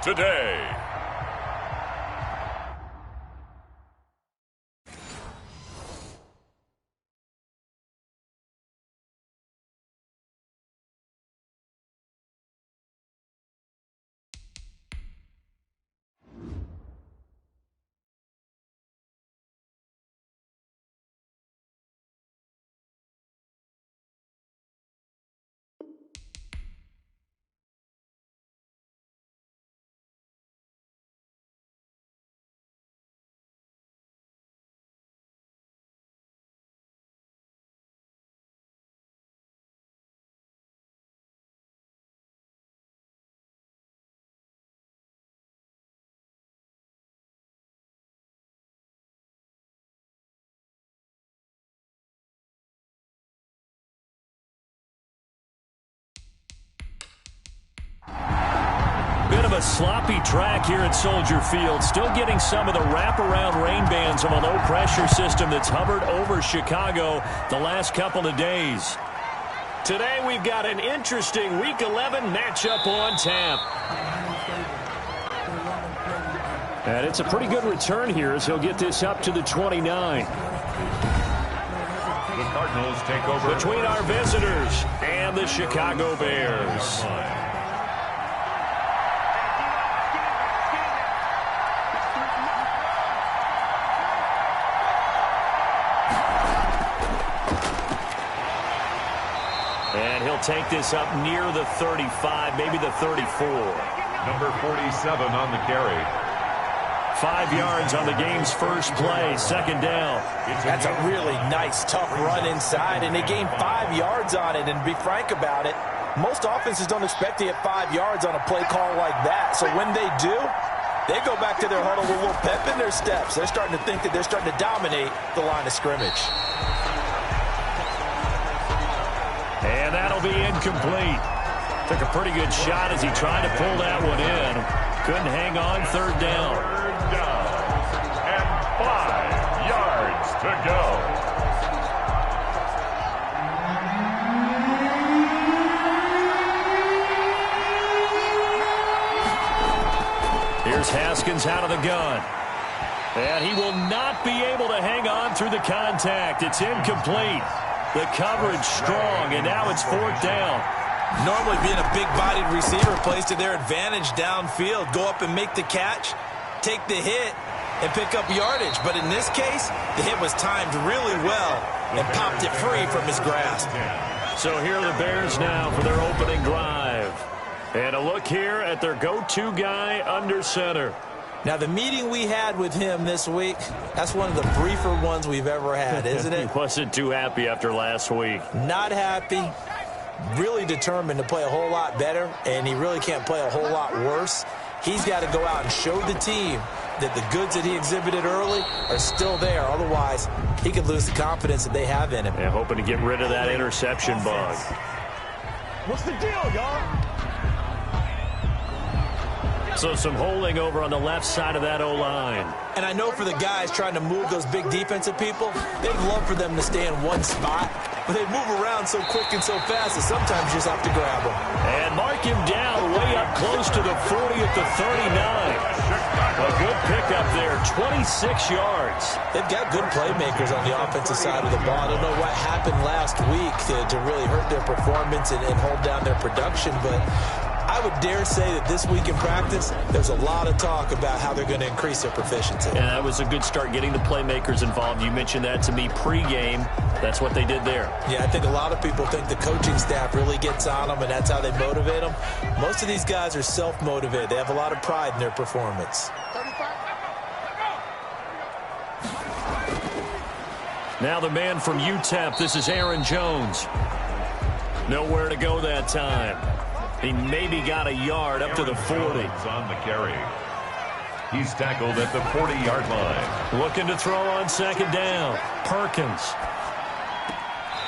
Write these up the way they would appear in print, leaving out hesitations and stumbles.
today. Bit of a sloppy track here at Soldier Field. Still getting some of the wraparound rain bands of a low-pressure system that's hovered over Chicago the last couple of days. Today we've got an interesting Week 11 matchup on tap. And it's a pretty good return here as he'll get this up to the 29. The Cardinals take over between our visitors and the Chicago Bears. And he'll take this up near the 35, maybe the 34. Number 47 on the carry. 5 yards on the game's first play, second down. That's a really nice, tough run inside, and they gained 5 yards on it. And to be frank about it, most offenses don't expect to get 5 yards on a play call like that. So when they do, they go back to their huddle with a little pep in their steps. They're starting to think that they're starting to dominate the line of scrimmage. And that'll be incomplete. Took a pretty good shot as he tried to pull that one in. Couldn't hang on, third down. Third down. And 5 yards to go. Here's Haskins out of the gun. And he will not be able to hang on through the contact. It's incomplete. The coverage strong, and now it's fourth down. Normally being a big-bodied receiver plays to their advantage downfield. Go up and make the catch, take the hit, and pick up yardage. But in this case, the hit was timed really well and popped it free from his grasp. So here are the Bears now for their opening drive. And a look here at their go-to guy under center. Now, the meeting we had with him this week, that's one of the briefer ones we've ever had, isn't it? He wasn't too happy after last week. Not happy. Really determined to play a whole lot better, and he really can't play a whole lot worse. He's got to go out and show the team that the goods that he exhibited early are still there. Otherwise, he could lose the confidence that they have in him. Yeah, hoping to get rid of that interception bug. What's the deal, y'all? So some holding over on the left side of that O-line. And I know for the guys trying to move those big defensive people, they'd love for them to stay in one spot, but they move around so quick and so fast that sometimes you just have to grab them. And mark him down way up close to the 40 at the 39. A good pickup there, 26 yards. They've got good playmakers on the offensive side of the ball. I don't know what happened last week to really hurt their performance and hold down their production, but I would dare say that this week in practice, there's a lot of talk about how they're going to increase their proficiency. And that was a good start, getting the playmakers involved. You mentioned that to me pregame. That's what they did there. Yeah, I think a lot of people think the coaching staff really gets on them, and that's how they motivate them. Most of these guys are self-motivated. They have a lot of pride in their performance. Now the man from UTEP, this is Aaron Jones. Nowhere to go that time. He maybe got a yard up to the 40. On the carry. He's tackled at the 40-yard line. Looking to throw on second down. Perkins.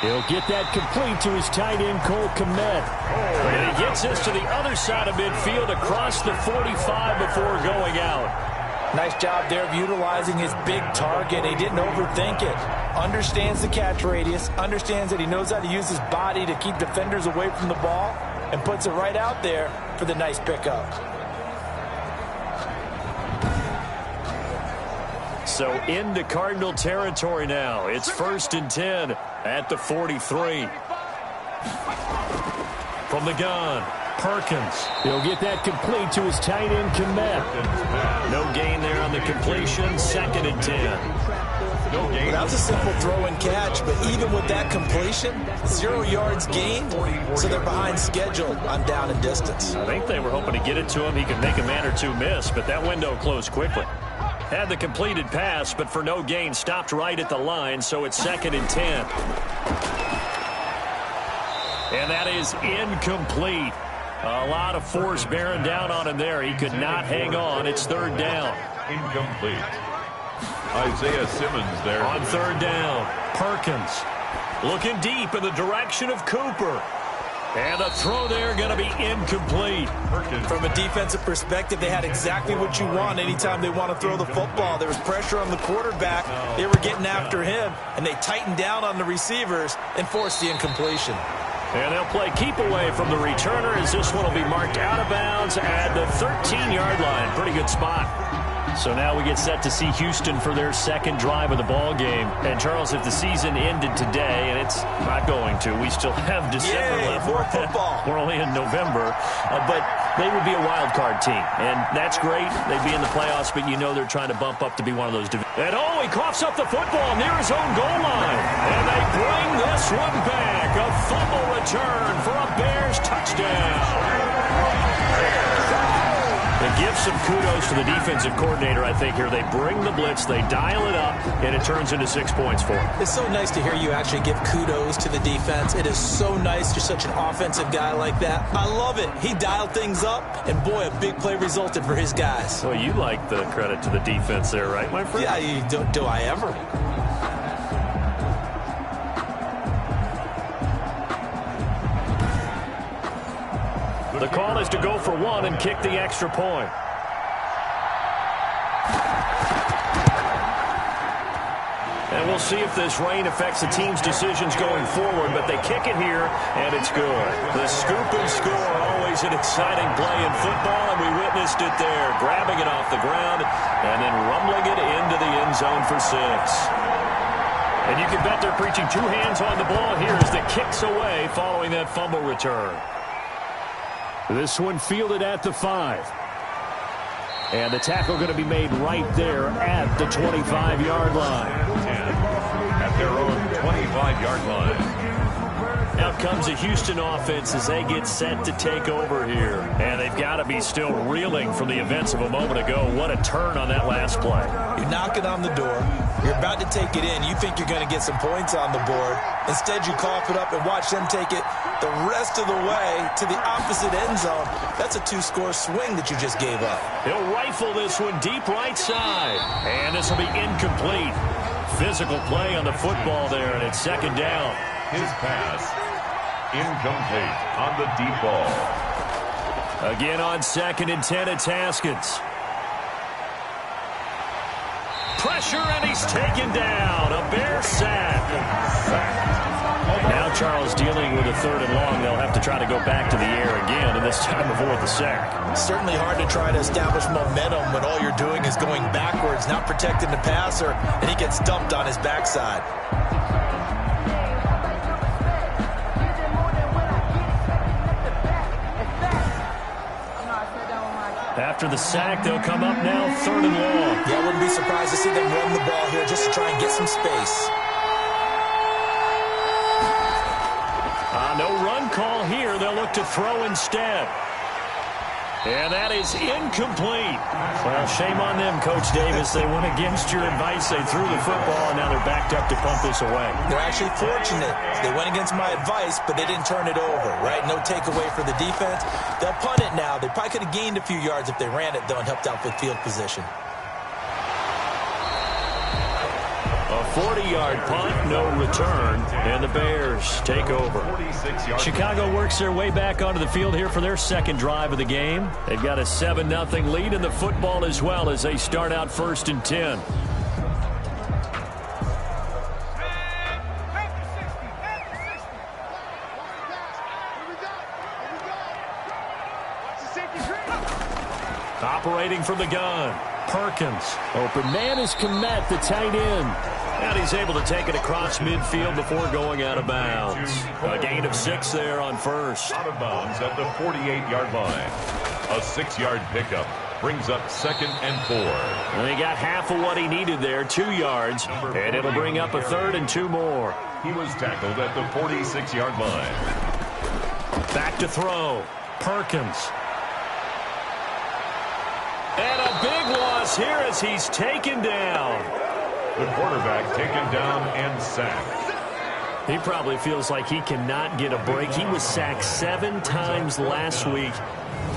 He'll get that complete to his tight end, Cole Kmet. And he gets this to the other side of midfield across the 45 before going out. Nice job there of utilizing his big target. He didn't overthink it. Understands the catch radius. Understands that he knows how to use his body to keep defenders away from the ball. And puts it right out there for the nice pickup. So into Cardinal territory now. It's 1st and 10 at the 43. From the gun, Perkins. He'll get that complete to his tight end, Komet. No gain there on the completion. 2nd and 10. No gain. Well, that was a simple throw and catch, but even with that completion, 0 yards gained, so they're behind schedule on down and distance. I think they were hoping to get it to him. He could make a man or two miss, but that window closed quickly. Had the completed pass, but for no gain, stopped right at the line, so it's 2nd and 10. And that is incomplete. A lot of force bearing down on him there. He could not hang on. It's 3rd down. Incomplete. Isaiah Simmons there. On 3rd down, Perkins looking deep in the direction of Cooper. And a throw there going to be incomplete. From a defensive perspective, they had exactly what you want anytime they want to throw the football. There was pressure on the quarterback. They were getting after him, and they tightened down on the receivers and forced the incompletion. And they'll play keep away from the returner as this one will be marked out of bounds at the 13-yard line. Pretty good spot. So now we get set to see Houston for their 2nd drive of the ball game. And, Charles, if the season ended today, and it's not going to, we still have December left. More football. We're only in November. But they would be a wild card team. And that's great. They'd be in the playoffs, but you know they're trying to bump up to be one of those divisions. And, he coughs up the football near his own goal line. And they bring this one back. A fumble return for a Bears touchdown. And give some kudos to the defensive coordinator, I think, here. They bring the blitz, they dial it up, and it turns into 6 points for them. It's so nice to hear you actually give kudos to the defense. It is so nice. You're such an offensive guy like that. I love it. He dialed things up, and, boy, a big play resulted for his guys. Well, you like the credit to the defense there, right, my friend? Yeah, do I ever? The call is to go for 1 and kick the extra point. And we'll see if this rain affects the team's decisions going forward, but they kick it here, and it's good. The scoop and score, always an exciting play in football, and we witnessed it there, grabbing it off the ground and then rumbling it into the end zone for 6. And you can bet they're preaching 2 hands on the ball here as the kick's away following that fumble return. This one fielded at the 5. And the tackle going to be made right there at the 25-yard line. At their own 25-yard line. Out comes the Houston offense as they get set to take over here. And they've got to be still reeling from the events of a moment ago. What a turn on that last play. You're knocking on the door. You're about to take it in. You think you're going to get some points on the board. Instead, you cough it up and watch them take it the rest of the way to the opposite end zone. That's a 2-score swing that you just gave up. He'll rifle this one deep right side. And this will be incomplete. Physical play on the football there, and it's 2nd down. His pass incomplete on the deep ball. Again on 2nd and 10, it's Haskins. Pressure, and he's taken down. A Bear sack. Now Charles dealing with a 3rd and long. They'll have to try to go back to the air again, and this time avoid the sack. Certainly hard to try to establish momentum when all you're doing is going backwards, not protecting the passer, and he gets dumped on his backside. After the sack, they'll come up now 3rd and long. Yeah, I wouldn't be surprised to see them run the ball here just to try and get some space. No run call here. They'll look to throw instead. And that is incomplete. Well, shame on them, Coach Davis. They went against your advice. They threw the football, and now they're backed up to punt this away. They're actually fortunate. They went against my advice, but they didn't turn it over, right? No takeaway for the defense. They'll punt it now. They probably could have gained a few yards if they ran it, though, and helped out with field position. A 40-yard punt, no return, and the Bears take over. Chicago works their way back onto the field here for their 2nd drive of the game. They've got a 7-0 lead in the football as well as they start out 1st and 10. Operating from the gun, Perkins. Open man is Komet, the tight end. And he's able to take it across midfield before going out of bounds. A gain of 6 there on first. Out of bounds at the 48-yard line. A 6-yard pickup brings up 2nd and 4. And he got half of what he needed there, 2 yards. And it'll bring up a 3rd and 2 more. He was tackled at the 46-yard line. Back to throw. Perkins. And a big loss here as he's taken down. The quarterback taken down and sacked. He probably feels like he cannot get a break. He was sacked 7 times last week.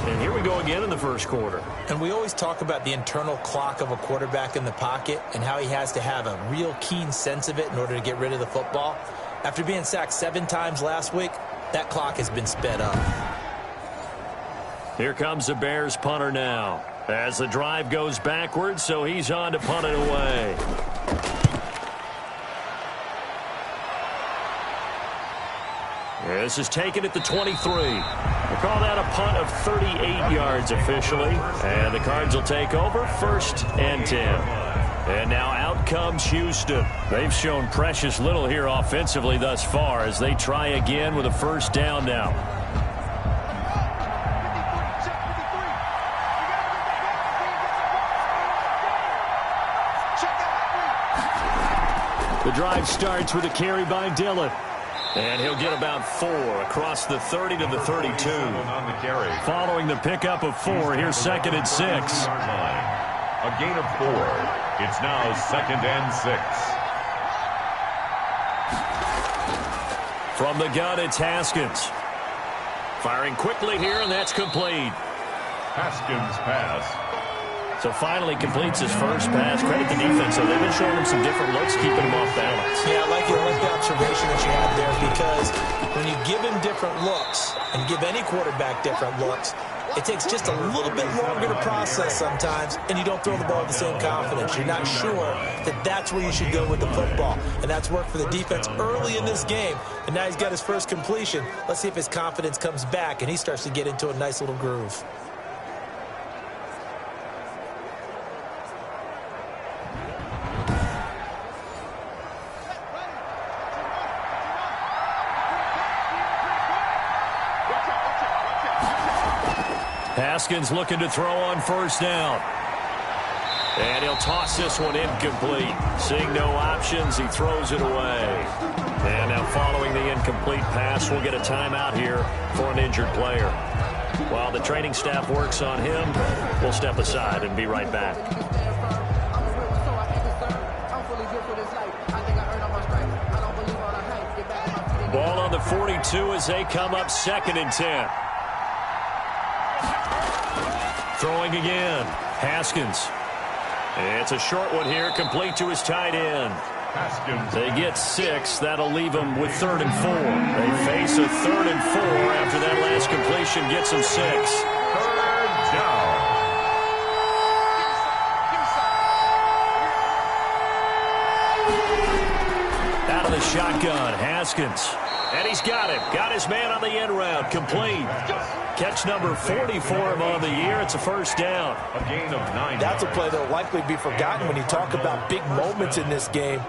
And here we go again in the first quarter. And we always talk about the internal clock of a quarterback in the pocket and how he has to have a real keen sense of it in order to get rid of the football. After being sacked 7 times last week, that clock has been sped up. Here comes the Bears punter now. As the drive goes backwards, so he's on to punt it away. This is taken at the 23. We'll call that a punt of 38 yards officially. And the Cards will take over 1st and 10. And now out comes Houston. They've shown precious little here offensively thus far as they try again with a 1st down now. The drive starts with a carry by Dillon. And he'll get about 4 across the 30 to the 32. On the carry. Following the pickup of 4, here's 2nd and 6. A gain of 4. It's now 2nd and 6. From the gun, it's Haskins. Firing quickly here, and that's complete. Haskins pass. So finally completes his first pass. Credit the defense, so they've been showing him some different looks, keeping him off balance. Yeah, I like the observation that you have there, because when you give him different looks and give any quarterback different looks, it takes just a little bit longer to process sometimes, and you don't throw the ball with the same confidence. You're not sure that that's where you should go with the football, and that's worked for the defense early in this game, and now he's got his first completion. Let's see if his confidence comes back, and he starts to get into a nice little groove. Haskins looking to throw on 1st down. And he'll toss this one incomplete. Seeing no options, he throws it away. And now following the incomplete pass, we'll get a timeout here for an injured player. While the training staff works on him, we'll step aside and be right back. Ball on the 42 as they come up 2nd and 10. Throwing again. Haskins. It's a short one here, complete to his tight end. Haskins. They get 6. That'll leave them with 3rd and 4. They face a 3rd and 4 after that last completion gets them 6. 3rd down. Out of the shotgun, Haskins. And he's got him. Got his man on the end route. Complete. Catch number 40 for him on the year. It's a 1st down. A gain of 9. That's a play that will likely be forgotten when you talk about big moments in this game.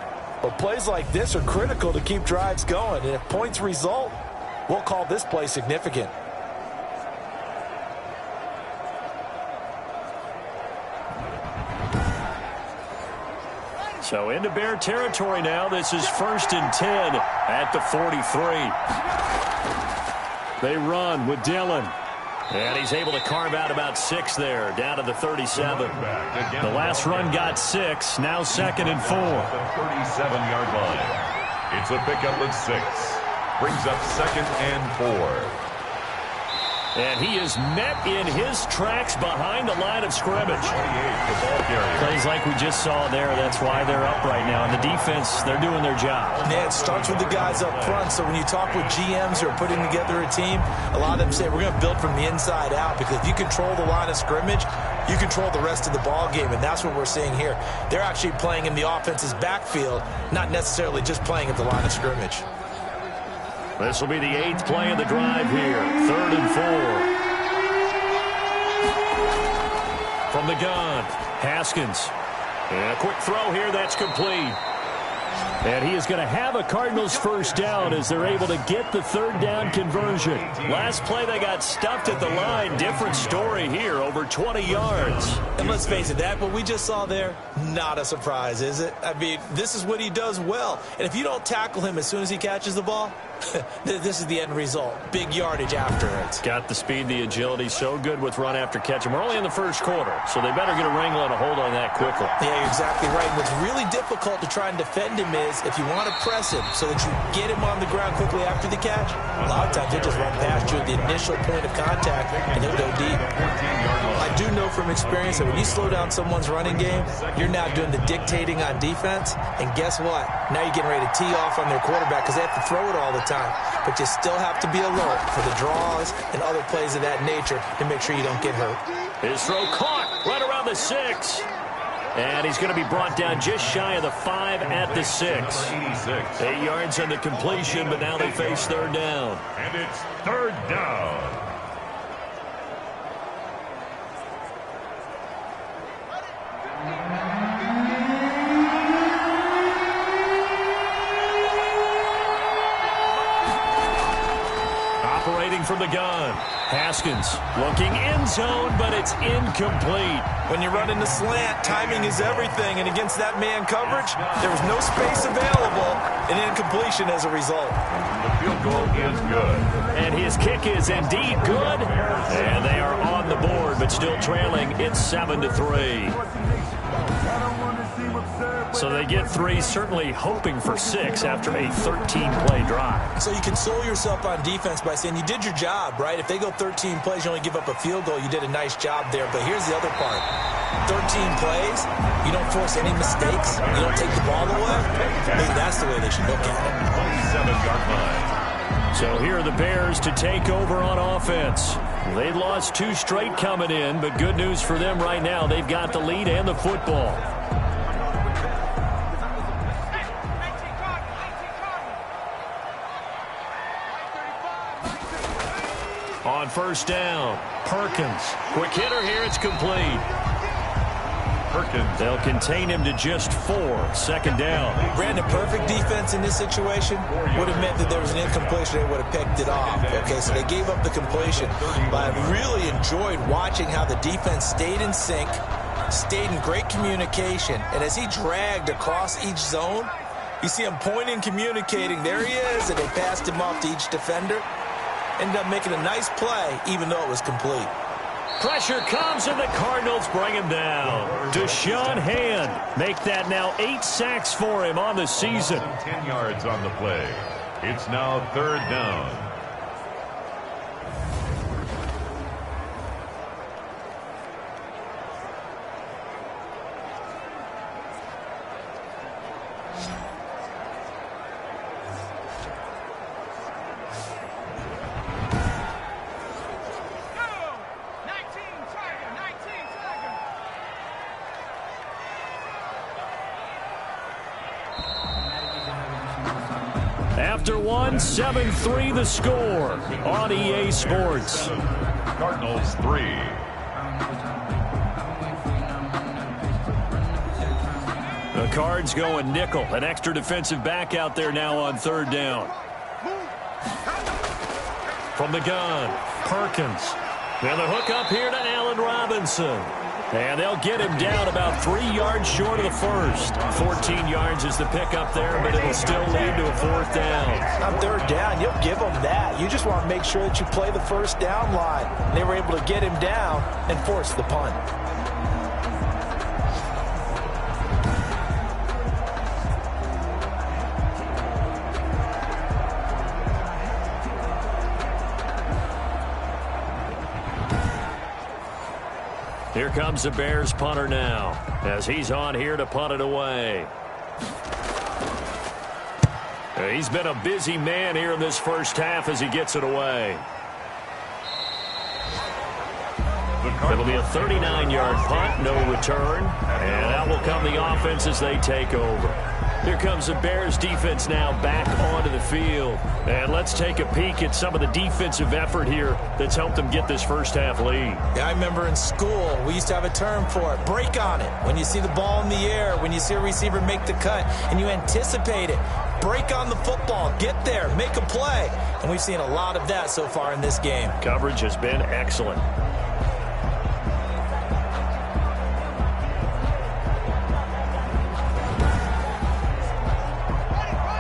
But plays like this are critical to keep drives going. And if points result, we'll call this play significant. So into Bear territory now. This is 1st and 10 at the 43. They run with Dillon. And he's able to carve out about 6 there, down to the 37. The last run got 6, now 2nd and 4. The 37-yard line. It's a pickup of 6. Brings up 2nd and 4. And he is met in his tracks behind the line of scrimmage. 28, the ball carrier. Plays like we just saw there. That's why they're up right now. And the defense, they're doing their job. Yeah, it starts with the guys up front. So when you talk with GMs who are putting together a team, a lot of them say we're going to build from the inside out, because if you control the line of scrimmage, you control the rest of the ball game, and that's what we're seeing here. They're actually playing in the offense's backfield, not necessarily just playing at the line of scrimmage. This will be the 8th play of the drive here. 3rd and 4. From the gun, Haskins. And a quick throw here, that's complete. And he is going to have a Cardinals first down as they're able to get the third down conversion. Last play, they got stuffed at the line. Different story here, over 20 yards. And let's face it, that what we just saw there, not a surprise, is it? I mean, this is what he does well. And if you don't tackle him as soon as he catches the ball, this is the end result. Big yardage after it. Got the speed, the agility, so good with run after catch. And we're only in the first quarter, so they better get a wrangle and a hold on that quickly. Yeah, you're exactly right. What's really difficult to try and defend him is if you want to press him so that you get him on the ground quickly after the catch, a lot of times he'll just run past you at the initial point of contact and he'll go deep. I do know from experience that when you slow down someone's running game, you're now doing the dictating on defense. And guess what? Now you're getting ready to tee off on their quarterback because they have to throw it all the time. But you still have to be alert for the draws and other plays of that nature to make sure you don't get hurt. His throw caught right around the 6. And he's going to be brought down just shy of the 5 at the 6. 8 yards on the completion, but now they face third down. And it's third down. Operating from the gun, Haskins looking end zone, but it's incomplete. When you run in the slant, timing is everything, and against that man coverage, there was no space available, and incompletion as a result. The field goal is good. And his kick is indeed good, and they are on the board, but still trailing. It's 7-3. So they get 3, certainly hoping for 6 after a 13-play drive. So you console yourself on defense by saying you did your job, right? If they go 13 plays, you only give up a field goal, you did a nice job there. But here's the other part. 13 plays, you don't force any mistakes, you don't take the ball away. Maybe that's the way they should look at it. 27-yard line. So here are the Bears to take over on offense. They'd lost 2 straight coming in, but good news for them right now. They've got the lead and the football. On first down, Perkins. Quick hitter here, it's complete. Perkins. They'll contain him to just 4. Second down. Brandon, perfect defense in this situation would have meant that there was an incompletion. They would have picked it off. Okay, so they gave up the completion. But I really enjoyed watching how the defense stayed in sync, stayed in great communication. And as he dragged across each zone, you see him pointing, communicating. There he is, and they passed him off to each defender. Ended up making a nice play, even though it was complete. Pressure comes, and the Cardinals bring him down. Deshaun Hand make that now 8 sacks for him on the season. 10 yards on the play. It's now third down. After 7-3 the score on EA Sports. Cardinals 3. The Cards going nickel. An extra defensive back out there now on third down. From the gun, Perkins. And the hook up here to Allen Robinson. And they'll get him down about 3 yards short of the first. 14 yards is the pickup there, but it'll still lead to a fourth down. On third down, you'll give them that. You just want to make sure that you play the first down line. And they were able to get him down and force the punt. Here comes the Bears punter now as he's on here to punt it away. He's been a busy man here in this first half as he gets it away. It'll be a 39-yard punt, no return, and that will come the offense as they take over. Here comes the Bears defense now back onto the field. And let's take a peek at some of the defensive effort here that's helped them get this first half lead. Yeah, I remember in school, we used to have a term for it. Break on it. When you see the ball in the air, when you see a receiver make the cut, and you anticipate it. Break on the football. Get there. Make a play. And we've seen a lot of that so far in this game. Coverage has been excellent.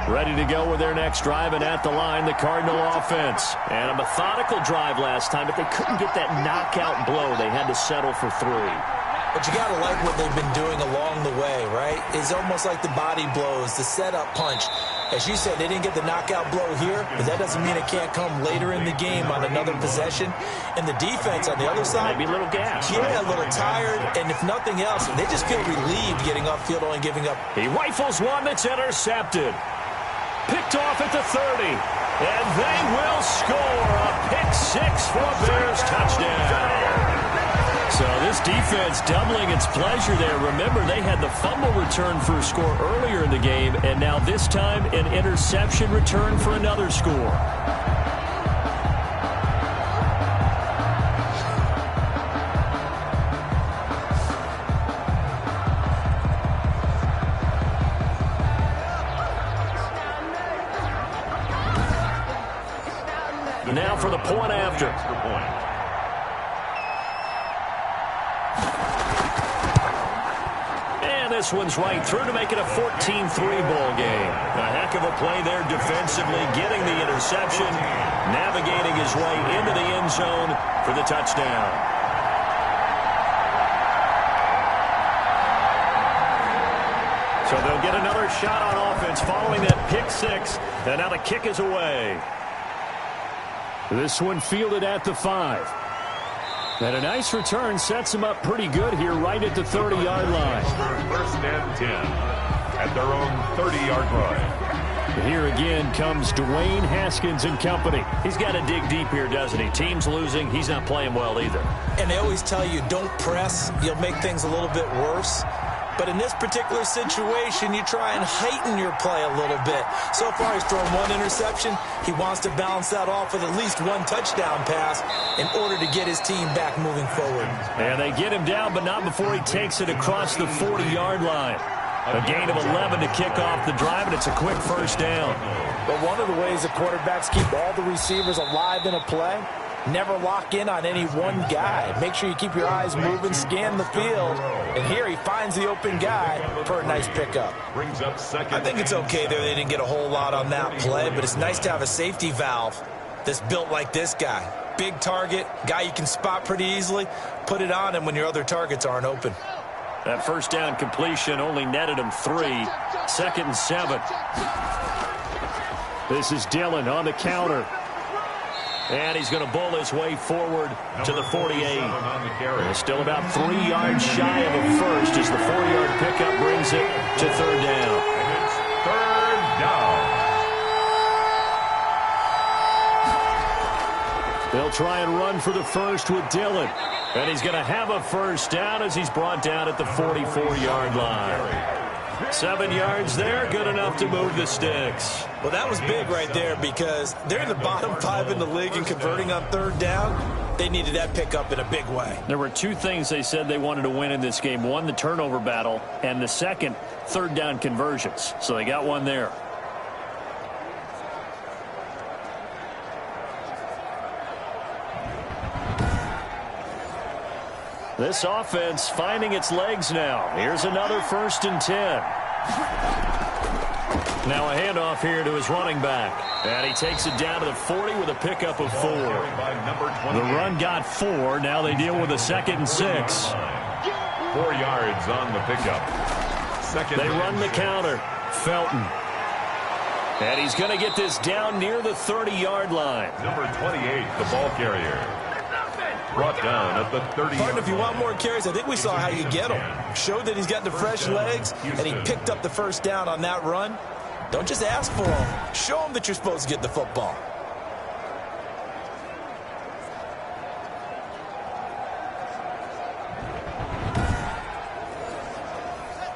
Ready to go with their next drive, and at the line, the Cardinal offense. And a methodical drive last time, but they couldn't get that knockout blow. They had to settle for 3. But you got to like what they've been doing along the way, right? It's almost like the body blows, the setup punch. As you said, they didn't get the knockout blow here, but that doesn't mean it can't come later in the game on another possession. And the defense on the other side, maybe a little gas. Yeah, a little tired, and if nothing else, they just feel relieved getting upfield, only giving up. He rifles one that's intercepted. Picked off at the 30, and they will score a pick-6 for a Bears touchdown. So this defense doubling its pleasure there. Remember, they had the fumble return for a score earlier in the game, and now this time an interception return for another score. Now for the point after. And this one's right through to make it a 14-3 ball game. A heck of a play there defensively, getting the interception, navigating his way into the end zone for the touchdown. So they'll get another shot on offense following that pick-6, and now the kick is away. This one fielded at the 5. And a nice return sets him up pretty good here right at the 30-yard line. First and 10 at their own 30-yard line. Here again comes Dwayne Haskins and company. He's got to dig deep here, doesn't he? Team's losing. He's not playing well either. And they always tell you, don't press. You'll make things a little bit worse. But in this particular situation, you try and heighten your play a little bit. So far, he's thrown 1 interception. He wants to balance that off with at least 1 touchdown pass in order to get his team back moving forward. And they get him down, but not before he takes it across the 40-yard line. A gain of 11 to kick off the drive, and it's a quick first down. But one of the ways the quarterbacks keep all the receivers alive in a play, never lock in on any one guy. Make sure you keep your eyes moving, scan the field. And here he finds the open guy for a nice pickup. Brings up second. I think it's okay there. They didn't get a whole lot on that play, but it's nice to have a safety valve that's built like this guy. Big target, guy you can spot pretty easily. Put it on him when your other targets aren't open. That first down completion only netted him 3. 2nd and 7. This is Dillon on the counter. And he's going to bull his way forward to the 48. Still about 3 yards shy of a first as the 4-yard pickup brings it to 3rd down. And it's 3rd down. They'll try and run for the first with Dillon. And he's going to have a first down as he's brought down at the 44-yard line. 7 yards there, good enough to move the sticks. Well, that was big right there because they're in the bottom 5 in the league and converting on 3rd down. They needed that pickup in a big way. There were 2 things they said they wanted to win in this game. 1, the turnover battle, and the second, 3rd down conversions. So they got one there. This offense finding its legs now. Here's another 1st and 10. Now a handoff here to his running back. And he takes it down to the 40 with a pickup of 4. The run got 4. Now they deal with a 2nd and 6. 4 yards on the pickup. They run the counter. Felton. And he's going to get this down near the 30-yard line. Number 28, the ball carrier. Brought down at the 30. Pardon, if you want more carries, I think we saw how you get him. Showed that he's got the fresh legs, and he picked up the first down on that run. Don't just ask for him. Show him that you're supposed to get the football.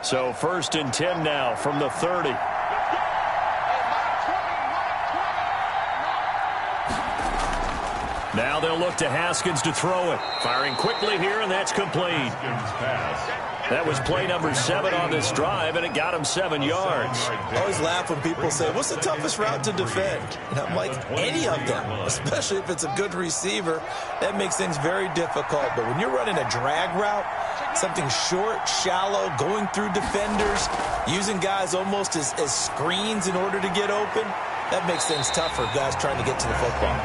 So 1st and 10 now from the 30. Now they'll look to Haskins to throw it. Firing quickly here, and that's complete. That was play number 7 on this drive, and it got him 7 yards. I always laugh when people say, what's the toughest route to defend? And I'm like, any of them, especially if it's a good receiver. That makes things very difficult. But when you're running a drag route, something short, shallow, going through defenders, using guys almost as screens in order to get open, that makes things tough for guys trying to get to the football.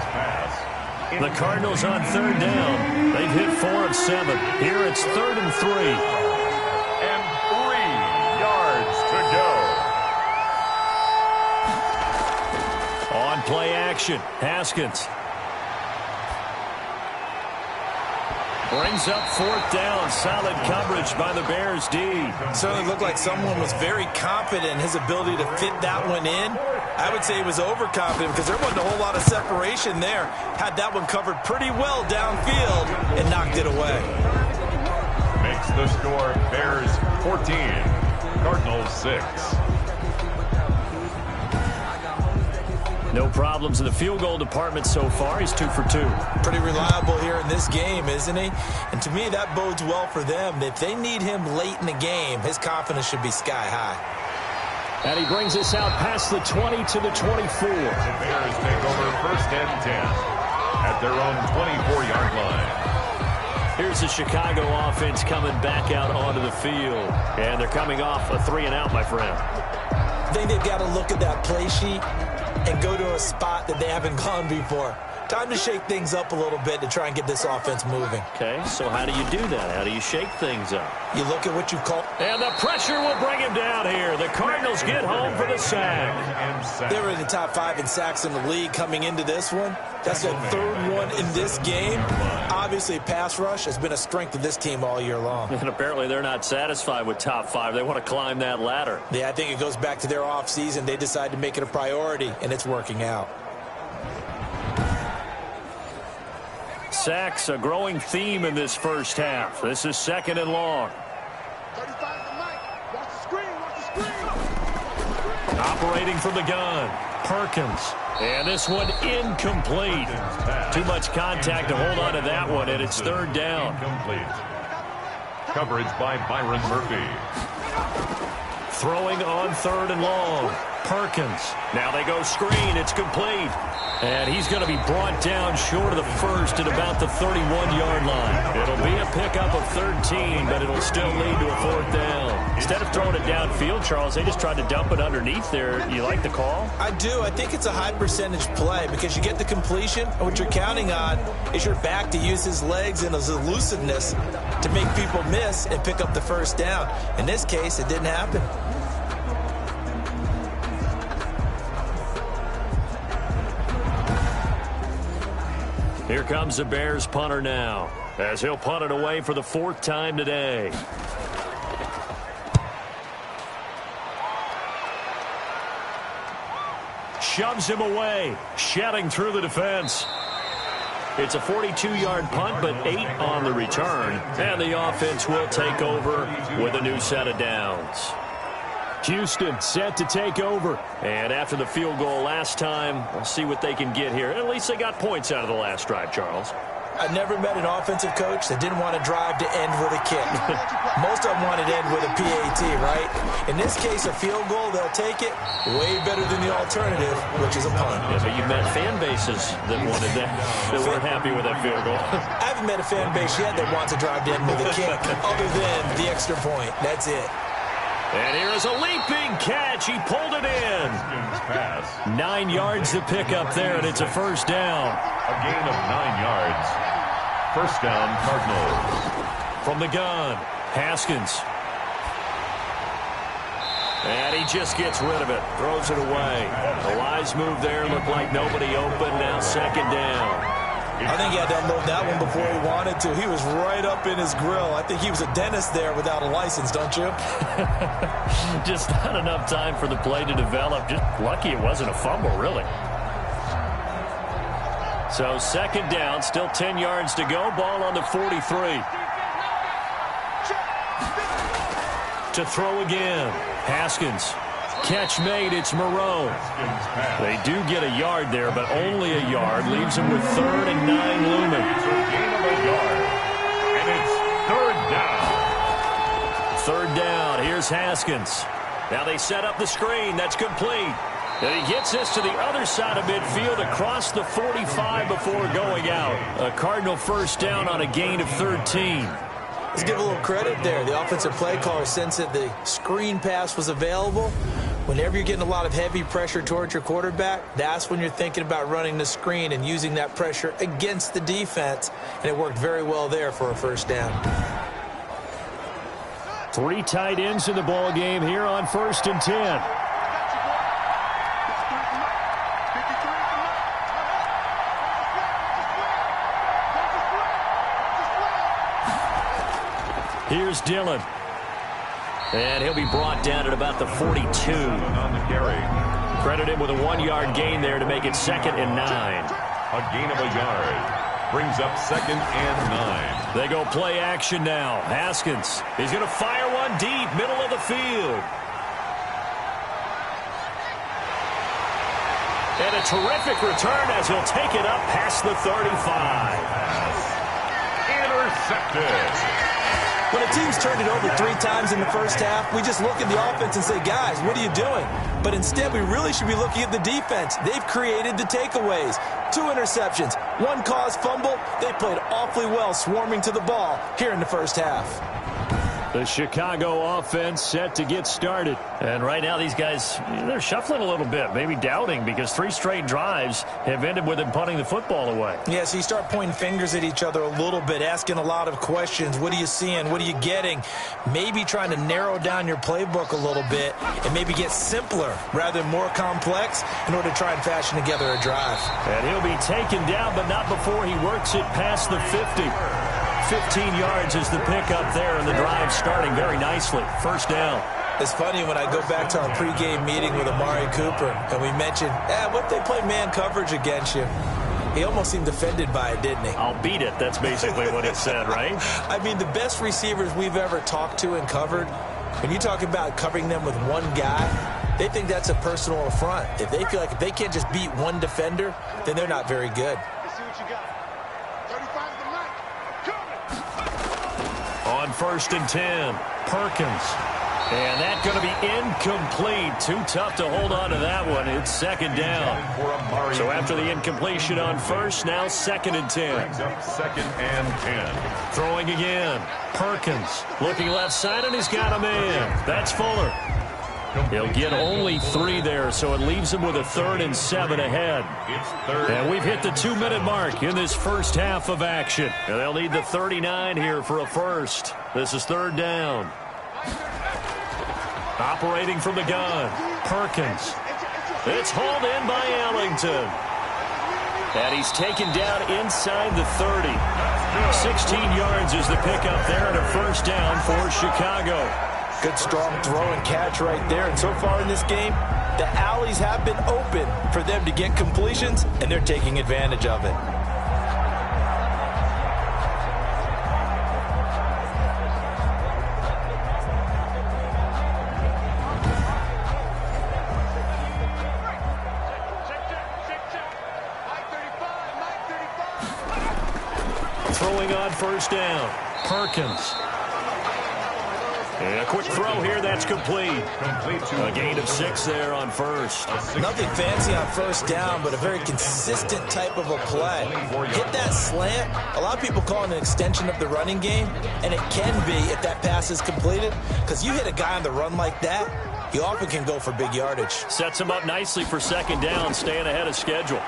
The Cardinals on 3rd down. They've hit 4 of 7. Here it's 3rd and 3. And 3 yards to go. On play action, Haskins. Brings up 4th down. Solid coverage by the Bears D. Certainly looked like someone was very confident in his ability to fit that one in. I would say he was overconfident because there wasn't a whole lot of separation there. Had that one covered pretty well downfield and knocked it away. Makes the score Bears 14, Cardinals 6. No problems in the field goal department so far. He's 2 for 2. Pretty reliable here in this game, isn't he? And to me, that bodes well for them. If they need him late in the game, his confidence should be sky high. And he brings us out past the 20 to the 24. The Bears take over 1st and 10 at their own 24-yard line. Here's the Chicago offense coming back out onto the field. And they're coming off a 3-and-out, my friend. I think they've got to look at that play sheet and go to a spot that they haven't gone before. Time to shake things up a little bit to try and get this offense moving. Okay, so how do you do that? How do you shake things up? You look at what you call... And the pressure will bring him down here. The Cardinals get home for the sack. They were in the top 5 in sacks in the league coming into this one. That's their 3rd one in this game. Obviously, pass rush has been a strength of this team all year long. And apparently they're not satisfied with top 5. They want to climb that ladder. Yeah, I think it goes back to their offseason. They decided to make it a priority, and it's working out. Sacks, a growing theme in this first half. This is 2nd and long. Operating from the gun, Perkins. And this one incomplete. Too much contact to hold on to that one, and it's 3rd down. Incomplete. Coverage by Byron Murphy. Throwing on 3rd and long. Perkins. Now they go screen. It's complete. And he's going to be brought down short of the 1st at about the 31-yard line. It'll be a pickup of 13, but it'll still lead to a 4th down. Instead of throwing it downfield, Charles, they just tried to dump it underneath there. You like the call? I do. I think it's a high percentage play because you get the completion, and what you're counting on is your back to use his legs and his elusiveness to make people miss and pick up the 1st down. In this case, it didn't happen. Here comes the Bears punter now, as he'll punt it away for the 4th time today. Shoves him away, shedding through the defense. It's a 42-yard punt, but 8 on the return. And the offense will take over with a new set of downs. Houston set to take over. And after the field goal last time, we'll see what they can get here. At least they got points out of the last drive, Charles. I've never met an offensive coach that didn't want to drive to end with a kick. Most of them wanted to end with a PAT, right? In this case, a field goal, they'll take it. Way better than the alternative, which is a punt. Yeah, but you've met fan bases that wanted that weren't happy with that field goal. I haven't met a fan base yet that wants to drive to end with a kick, other than the extra point. That's it. And here is a leaping catch. He pulled it in. 9 yards to pick up there, and it's a 1st down. A gain of 9 yards. 1st down, Cardinals. From the gun, Haskins. And he just gets rid of it. Throws it away. A wise move there. Looked like nobody open. Now 2nd down. I think he had to unload that one before he wanted to. He was right up in his grill. I think he was a dentist there without a license, don't you? Just not enough time for the play to develop. Just lucky it wasn't a fumble, really. So 2nd down, still 10 yards to go. Ball on the 43. To throw again. Haskins. Catch made. It's Moreau. They do get a yard there, but only a yard. Leaves them with 3rd and 9 looming. It's a gain of a yard. And it's 3rd down. 3rd down. Here's Haskins. Now they set up the screen. That's complete. And he gets this to the other side of midfield across the 45 before going out. A Cardinal first down on a gain of 13. Let's give a little credit there. The offensive play caller sensed that the screen pass was available. Whenever you're getting a lot of heavy pressure towards your quarterback, that's when you're thinking about running the screen and using that pressure against the defense. And it worked very well there for a first down. 3 tight ends in the ball game here on 1st and 10. Here's Dillon. And he'll be brought down at about the 42. On the carry. Credited with a 1-yard gain there to make it 2nd and 9. A gain of a yard. Brings up 2nd and 9. They go play action now. Haskins. He's going to fire one deep, middle of the field. And a terrific return as he'll take it up past the 35. Intercepted. When a team's turned it over 3 times in the first half, we just look at the offense and say, guys, what are you doing? But instead, we really should be looking at the defense. They've created the takeaways. 2 interceptions, 1 caused fumble. They played awfully well swarming to the ball here in the first half. The Chicago offense set to get started. And right now these guys, they're shuffling a little bit, maybe doubting, because 3 straight drives have ended with them punting the football away. Yeah, so you start pointing fingers at each other a little bit, asking a lot of questions. What are you seeing? What are you getting? Maybe trying to narrow down your playbook a little bit and maybe get simpler rather than more complex in order to try and fashion together a drive. And he'll be taken down, but not before he works it past the 50. 15 yards is the pickup there, and the drive starting very nicely. First down. It's funny when I go back to our pregame meeting with Amari Cooper, and we mentioned, what if they play man coverage against you? He almost seemed offended by it, didn't he? I'll beat it. That's basically what it said, right? I mean, the best receivers we've ever talked to and covered, when you talk about covering them with one guy, they think that's a personal affront. If they feel like if they can't just beat one defender, then they're not very good. On 1st and 10, Perkins. And that's going to be incomplete. Too tough to hold on to that one. It's 2nd down. So after the incompletion on 1st, now 2nd and 10. 2nd and 10. Throwing again. Perkins looking left side, and he's got a man. That's Fuller. He'll get only 3 there, so it leaves him with a 3rd and 7 ahead. It's 3rd. And we've hit the 2-minute mark in this first half of action. And they'll need the 39 here for a first. This is 3rd down. Operating from the gun, Perkins. It's hauled in by Ellington. And he's taken down inside the 30. 16 yards is the pickup there, and a first down for Chicago. Good strong throw and catch right there. And so far in this game, the alleys have been open for them to get completions, and they're taking advantage of it. Throwing on first down, Perkins. And a quick throw here, that's complete. A gain of 6 there on first. Nothing fancy on first down, but a very consistent type of a play. Hit that slant. A lot of people call it an extension of the running game, and it can be if that pass is completed, because you hit a guy on the run like that, you often can go for big yardage. Sets him up nicely for 2nd down, staying ahead of schedule.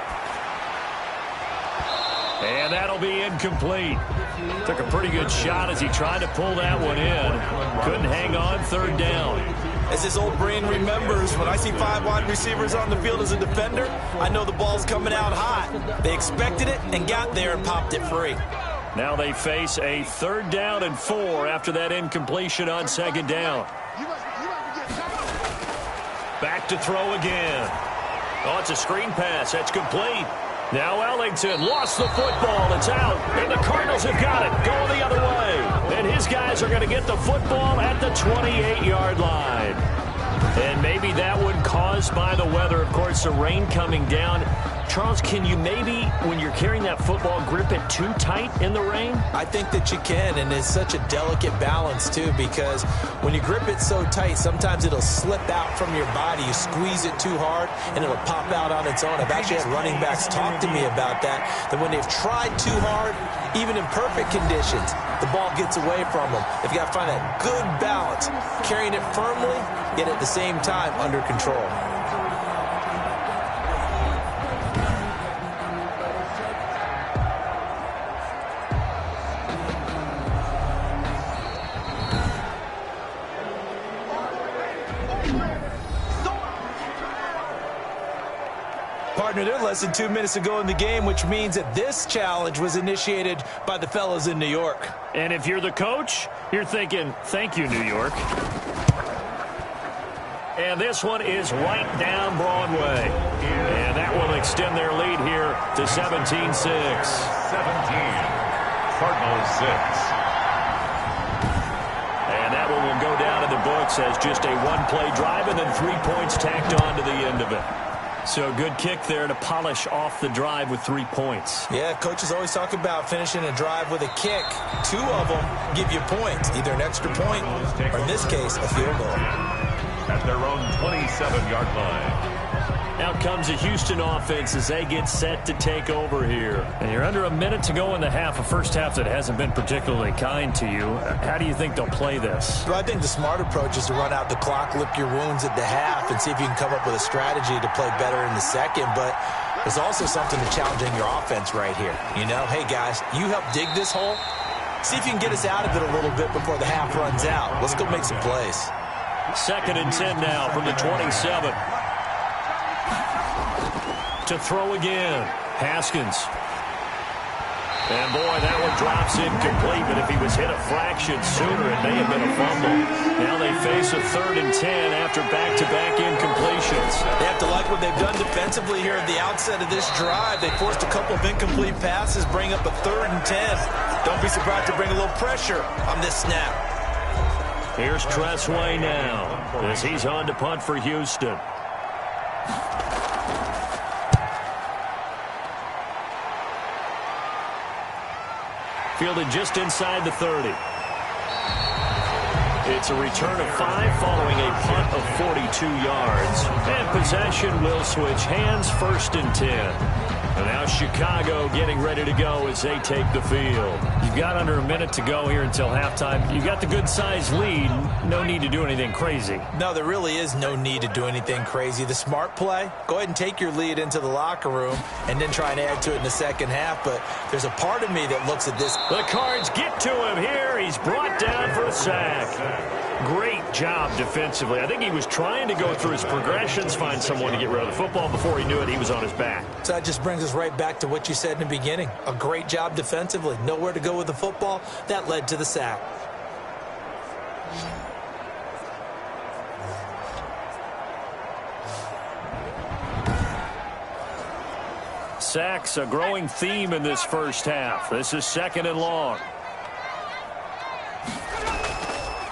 And that'll be incomplete. Took a pretty good shot as he tried to pull that one in. Couldn't hang on, 3rd down. As his old brain remembers, when I see 5 wide receivers on the field as a defender, I know the ball's coming out hot. They expected it and got there and popped it free. Now they face a 3rd down and 4 after that incompletion on 2nd down. Back to throw again. Oh, it's a screen pass. That's complete. Now Ellington lost the football. It's out, and the Cardinals have got it. Going the other way. And his guys are going to get the football at the 28-yard line. And maybe that one caused by the weather. Of course, the rain coming down. Charles, can you maybe, when you're carrying that football, grip it too tight in the rain? I think that you can, and it's such a delicate balance, too, because when you grip it so tight, sometimes it'll slip out from your body. You squeeze it too hard, and it'll pop out on its own. I've actually had running backs talk to me about that when they've tried too hard, even in perfect conditions, the ball gets away from them. They've got to find that good balance, carrying it firmly, yet at the same time under control. Partner, they're less than 2 minutes ago in the game, which means that this challenge was initiated by the fellas in New York. And if you're the coach, you're thinking, thank you, New York. And this one is right down Broadway. And that will extend their lead here to 17-6. 17. Cardinals 6. And that one will go down in the books as just a one-play drive and then 3 points tacked on to the end of it. So good kick there to polish off the drive with 3 points. Yeah, coaches always talk about finishing a drive with a kick. 2 of them give you points, either an extra point or, in this case, a field goal. At their own 27-yard line. Out comes the Houston offense as they get set to take over here. And you're under a minute to go in the half, a first half that hasn't been particularly kind to you. How do you think they'll play this? Well, I think the smart approach is to run out the clock, lick your wounds at the half, and see if you can come up with a strategy to play better in the second. But there's also something to challenging your offense right here. You know, hey, guys, you help dig this hole. See if you can get us out of it a little bit before the half runs out. Let's go make some plays. 2nd and 10 now from the 27. To throw again, Haskins. And boy, that one drops incomplete, but if he was hit a fraction sooner, it may have been a fumble. Now they face a 3rd and 10 after back-to-back incompletions. They have to like what they've done defensively here at the outset of this drive. They forced a couple of incomplete passes, bring up a 3rd and 10. Don't be surprised to bring a little pressure on this snap. Here's Tressway now as he's on to punt for Houston. Fielded just inside the 30. It's a return of 5 following a punt of 42 yards. And possession will switch hands, 1st and 10. And now Chicago getting ready to go as they take the field. You've got under a minute to go here until halftime. You've got the good-sized lead. No need to do anything crazy. No, there really is no need to do anything crazy. The smart play, go ahead and take your lead into the locker room and then try and add to it in the second half. But there's a part of me that looks at this. The Cards get to him here. He's brought down for a sack. Great job defensively. I think he was trying to go through his progressions, find someone to get rid of the football. Before he knew it, he was on his back. So that just brings us right back to what you said in the beginning. A great job defensively. Nowhere to go with the football. That led to the sack. Sacks, a growing theme in this first half. This is 2nd and long.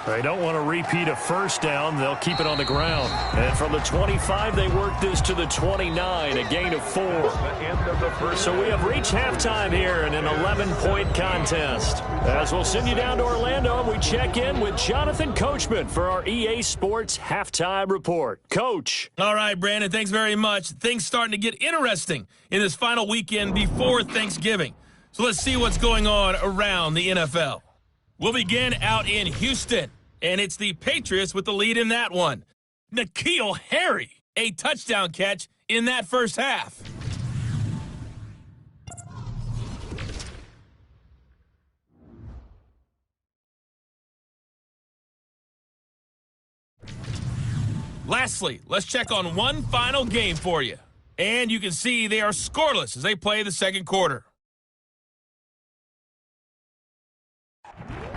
They don't want to repeat a first down. They'll keep it on the ground. And from the 25, they work this to the 29, a gain of 4. So we have reached halftime here in an 11-point contest. As we'll send you down to Orlando, and we check in with Jonathan Coachman for our EA Sports Halftime Report. Coach. All right, Brandon, thanks very much. Things starting to get interesting in this final weekend before Thanksgiving. So let's see what's going on around the NFL. We'll begin out in Houston, and it's the Patriots with the lead in that one. N'Keal Harry, a touchdown catch in that first half. Lastly, let's check on one final game for you. And you can see they are scoreless as they play the second quarter.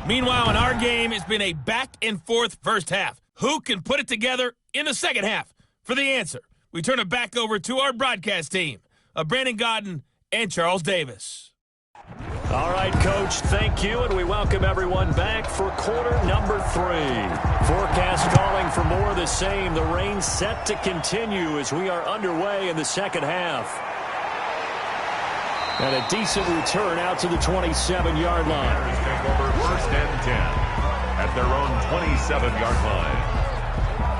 Meanwhile, in our game, it's been a back-and-forth first half. Who can put it together in the second half? For the answer, we turn it back over to our broadcast team, Brandon Godden and Charles Davis. All right, Coach, thank you, and we welcome everyone back for quarter number 3. Forecast calling for more of the same. The rain set to continue as we are underway in the second half. And a decent return out to the 27-yard line. Take over 1st and 10 at their own 27-yard line.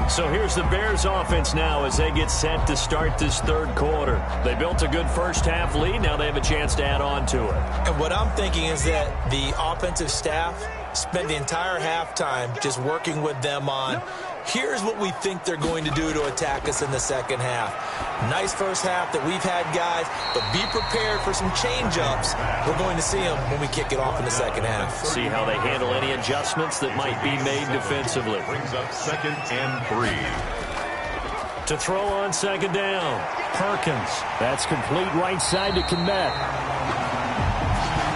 So here's the Bears offense now as they get set to start this third quarter. They built a good first half lead. Now they have a chance to add on to it. And what I'm thinking is that the offensive staff spent the entire halftime just working with them on, here's what we think they're going to do to attack us in the second half. Nice first half that we've had, guys, but be prepared for some change-ups. We're going to see them when we kick it off in the second half. See how they handle any adjustments that might be made defensively. Brings up 2nd and 3. To throw on second down, Perkins. That's complete right side to Kmet.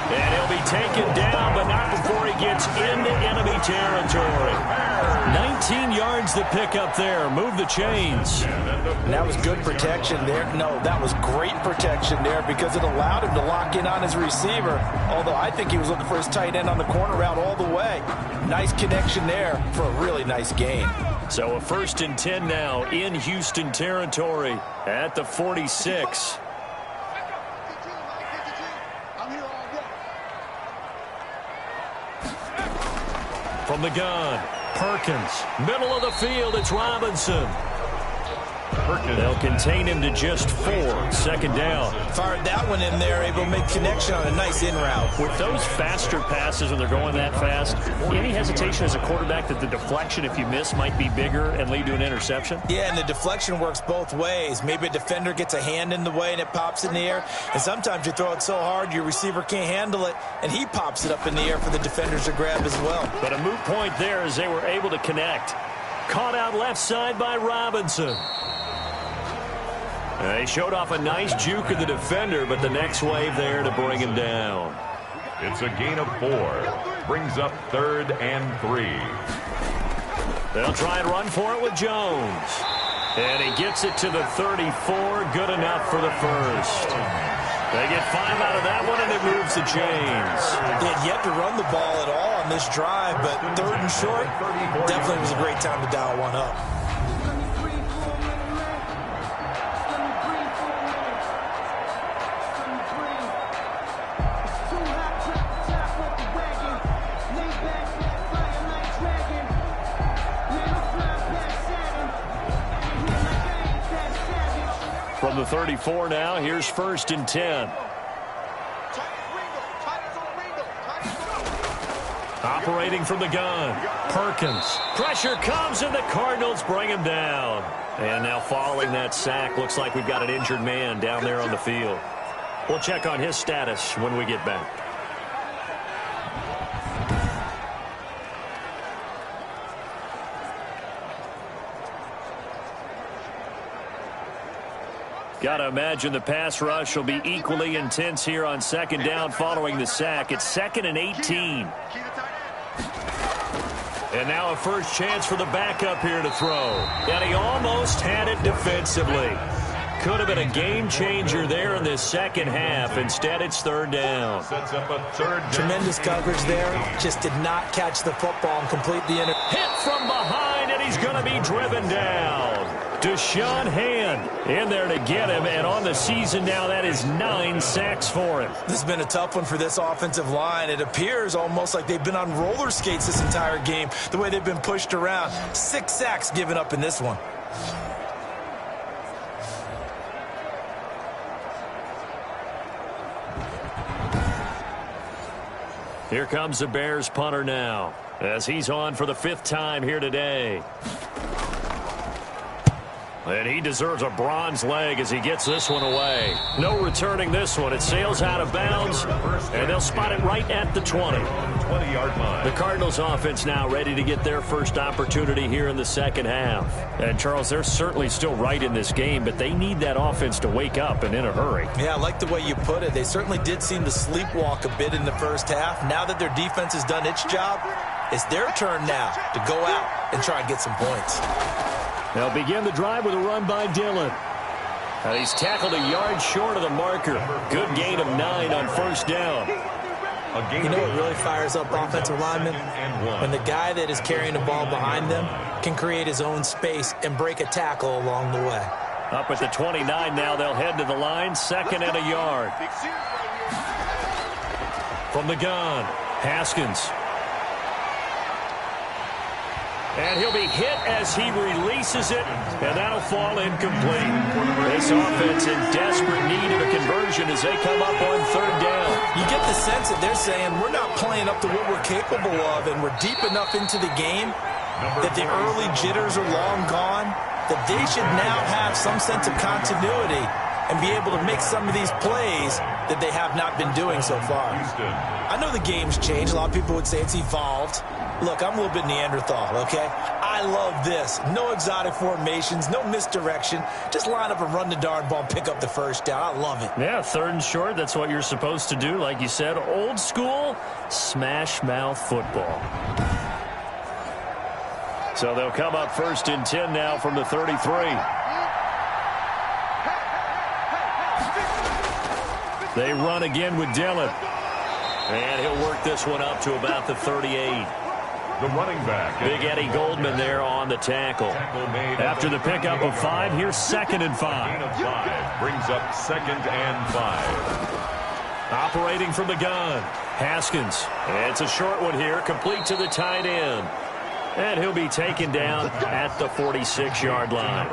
And he'll be taken down, but not before he gets into enemy territory. 19 yards to pick up there. Move the chains. And that was good protection there. No, that was great protection there because it allowed him to lock in on his receiver, although I think he was looking for his tight end on the corner route all the way. Nice connection there for a really nice gain. So a 1st and 10 now in Houston territory at the 46. From the gun, Perkins. Middle of the field, it's Robinson. They'll contain him to just 4. 2nd down. Fired that one in there, able to make connection on a nice in route. With those faster passes when they're going that fast, any hesitation as a quarterback that the deflection, if you miss, might be bigger and lead to an interception? Yeah, and the deflection works both ways. Maybe a defender gets a hand in the way and it pops in the air. And sometimes you throw it so hard your receiver can't handle it, and he pops it up in the air for the defenders to grab as well. But a moot point there as they were able to connect. Caught out left side by Robinson. They showed off a nice juke of the defender, but the next wave there to bring him down. It's a gain of 4. Brings up 3rd and 3. They'll try and run for it with Jones. And he gets it to the 34. Good enough for the first. They get 5 out of that one, and it moves the chains. They had yet to run the ball at all on this drive, but 3rd and short definitely was a great time to dial one up. From the 34 now, here's 1st and 10. Operating from the gun, Perkins. Pressure comes, and the Cardinals bring him down. And now following that sack, looks like we've got an injured man down there on the field. We'll check on his status when we get back. Got to imagine the pass rush will be equally intense here on 2nd down following the sack. It's 2nd and 18. And now a first chance for the backup here to throw. And he almost had it defensively. Could have been a game changer there in this second half. Instead, it's 3rd down. Sets up a 3rd down. Tremendous coverage there. Just did not catch the football and complete the hit from behind, and he's going to be driven down. Deshaun Hand in there to get him, and on the season now, that is 9 sacks for him. This has been a tough one for this offensive line. It appears almost like they've been on roller skates this entire game, the way they've been pushed around. 6 sacks given up in this one. Here comes the Bears punter now, as he's on for the 5th time here today. And he deserves a bronze leg as he gets this one away. No returning this one. It sails out of bounds, and they'll spot it right at the 20. 20-yard line. The Cardinals offense now ready to get their first opportunity here in the second half. And, Charles, they're certainly still right in this game, but they need that offense to wake up and in a hurry. Yeah, I like the way you put it. They certainly did seem to sleepwalk a bit in the first half. Now that their defense has done its job, it's their turn now to go out and try and get some points. They'll begin the drive with a run by Dillon. And he's tackled a yard short of the marker. Good gain of 9 on first down. You know what really fires up offensive linemen? When the guy that is carrying the ball behind them can create his own space and break a tackle along the way. Up at the 29 now, they'll head to the line, 2nd and a yard. From the gun, Haskins. And he'll be hit as he releases it, and that'll fall incomplete. This offense in desperate need of a conversion as they come up on 3rd down. You get the sense that they're saying we're not playing up to what we're capable of, and we're deep enough into the game that the early jitters are long gone, that they should now have some sense of continuity and be able to make some of these plays that they have not been doing so far. I know the game's changed. A lot of people would say it's evolved. Look, I'm a little bit Neanderthal, okay? I love this. No exotic formations, no misdirection. Just line up and run the darn ball and pick up the first down. I love it. Yeah, 3rd and short, that's what you're supposed to do. Like you said, old school, smash mouth football. So they'll come up 1st and 10 now from the 33. They run again with Dillon. And he'll work this one up to about the 38. The running back. Big Eddie Goldman there on the tackle. After the pickup of 5, here's 2nd and 5. Gain of 5 brings up 2nd and 5. Operating from the gun, Haskins. It's a short one here, complete to the tight end. And he'll be taken down at the 46-yard line.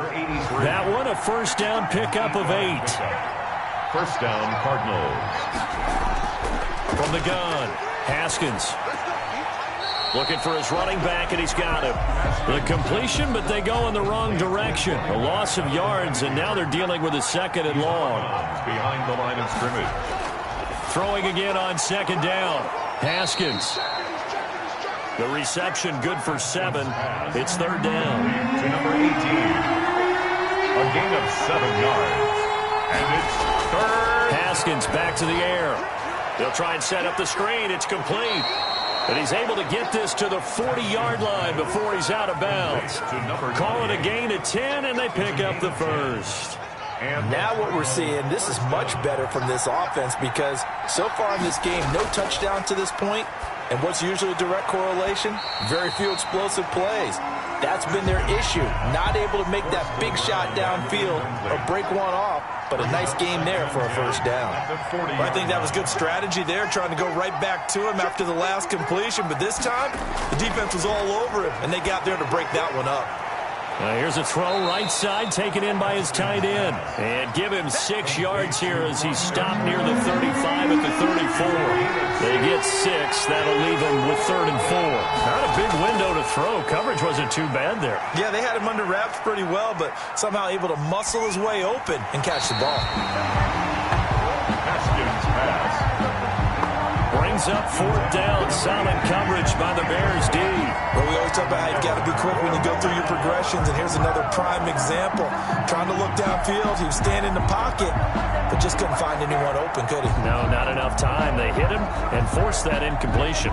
That one, a 1st down pickup of 8. 1st down, Cardinals. From the gun, Haskins. Looking for his running back, and he's got him. The completion, but they go in the wrong direction. A loss of yards, and now they're dealing with a 2nd and long. Behind the line of scrimmage. Throwing again on 2nd down. Haskins. The reception good for 7. It's 3rd down. To number 18. A gain of 7 yards. And it's 3rd. Haskins back to the air. They'll try and set up the screen. It's complete. And he's able to get this to the 40-yard line before he's out of bounds. Call it a gain of 10, and they pick up the 1st. And now what we're seeing, this is much better from this offense because so far in this game, no touchdown to this point. And what's usually a direct correlation? Very few explosive plays. That's been their issue. Not able to make that big shot downfield or break one off, but a nice game there for a 1st down. Well, I think that was good strategy there, trying to go right back to him after the last completion. But this time, the defense was all over him, and they got there to break that one up. Here's a throw right side taken in by his tight end. And give him 6 yards here as he's stopped near the 35 at the 34. They get 6. That'll leave him with 3rd and 4. Not a big window to throw. Coverage wasn't too bad there. Yeah, they had him under wraps pretty well, but somehow able to muscle his way open and catch the ball. Haskins pass. Brings up 4th down. Solid coverage by the Bears D. Well, we always talk about how you've got to be quick when you go through your progressions, and here's another prime example. Trying to look downfield, he was standing in the pocket, but just couldn't find anyone open, could he? No, not enough time. They hit him and forced that incompletion.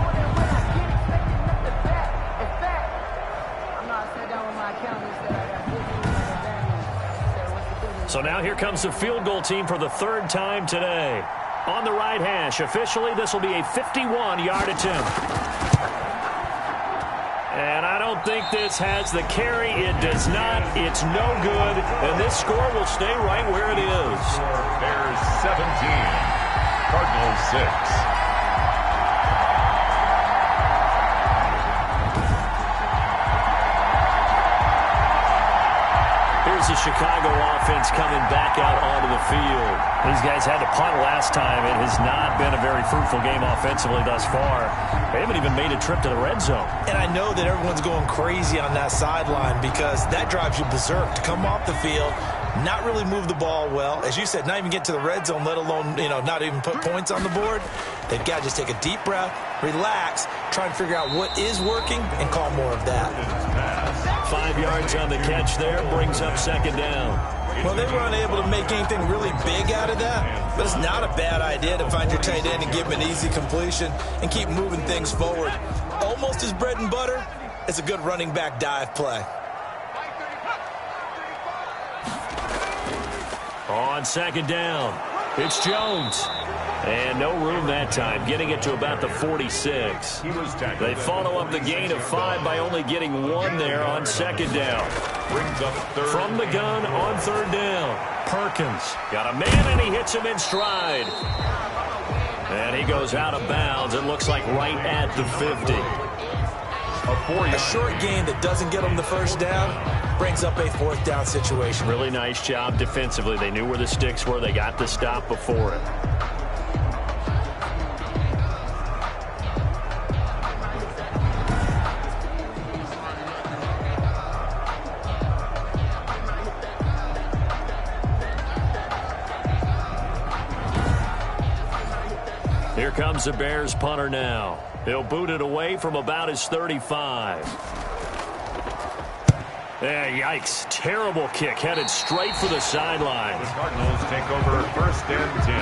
So now here comes the field goal team for the 3rd time today. On the right hash, officially, this will be a 51-yard attempt. And I don't think this has the carry. It does not. It's no good. And this score will stay right where it is. Bears 17. Cardinals 6. The Chicago offense coming back out onto the field. These guys had to punt last time. It has not been a very fruitful game offensively thus far. They haven't even made a trip to the red zone. And I know that everyone's going crazy on that sideline because that drives you berserk to come off the field, not really move the ball well. As you said, not even get to the red zone, let alone, not even put points on the board. They've got to just take a deep breath, relax, try and figure out what is working, and call more of that. 5 yards on the catch there, brings up 2nd down. Well, they were unable to make anything really big out of that, but it's not a bad idea to find your tight end and give him an easy completion and keep moving things forward. Almost his bread and butter, it's a good running back dive play. On second down, it's Jones. And no room that time, getting it to about the 46. They follow up the gain of 5 by only getting 1 there on second down. From the gun on third down, Perkins got a man and he hits him in stride. And he goes out of bounds. It looks like right at the 50. A short gain that doesn't get them the first down brings up a fourth down situation. Really nice job defensively. They knew where the sticks were. They got the stop before it. Here comes the Bears punter now. He'll boot it away from about his 35. Yikes. Terrible kick headed straight for the sideline. The Cardinals take over first and 10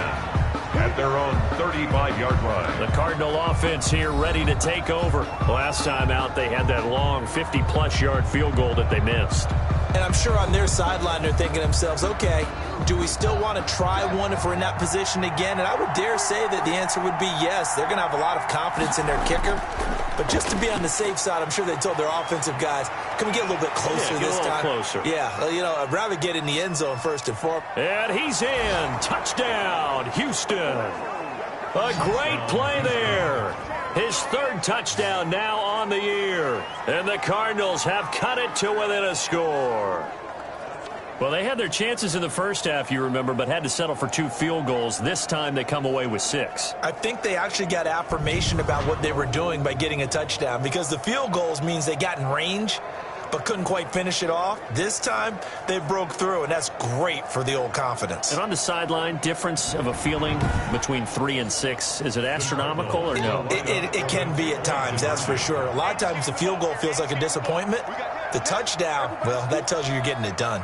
at their own 35-yard line. The Cardinal offense here ready to take over. Last time out, they had that long 50-plus yard field goal that they missed. And I'm sure on their sideline they're thinking to themselves, okay, do we still want to try one if we're in that position again? And I would dare say that the answer would be yes. They're going to have a lot of confidence in their kicker. But just to be on the safe side, I'm sure they told their offensive guys, can we get a little bit closer this time? Closer. Yeah, you know, I'd rather get in the end zone first and foremost. And he's in. Touchdown, Houston. A great play there. His third touchdown now on the year. And the Cardinals have cut it to within a score. Well, they had their chances in the first half, you remember, but had to settle for 2 field goals. This time they come away with 6. I think they actually got affirmation about what they were doing by getting a touchdown, because the field goals means they got in range but couldn't quite finish it off. This time they broke through, and that's great for the old confidence. And on the sideline, difference of a feeling between 3 and 6, is it astronomical or no? It can be at times, that's for sure. A lot of times the field goal feels like a disappointment. The touchdown, well, that tells you you're getting it done.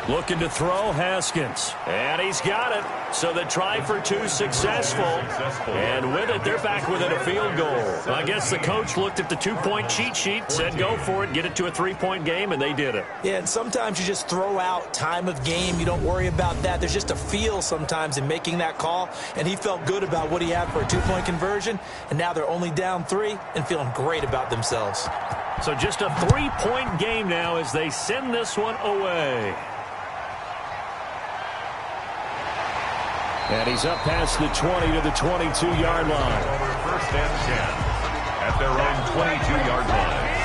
Looking to throw, Haskins. And he's got it. So the try for 2 successful. And with it, they're back within a field goal. I guess the coach looked at the 2-point cheat sheet, said go for it, get it to a 3-point game, and they did it. Yeah, and sometimes you just throw out time of game. You don't worry about that. There's just a feel sometimes in making that call. And he felt good about what he had for a 2-point conversion. And now they're only down 3 and feeling great about themselves. So just a 3-point game now as they send this one away. And he's up past the 20 to the 22-yard line. Over first and 10 at their own 22-yard line.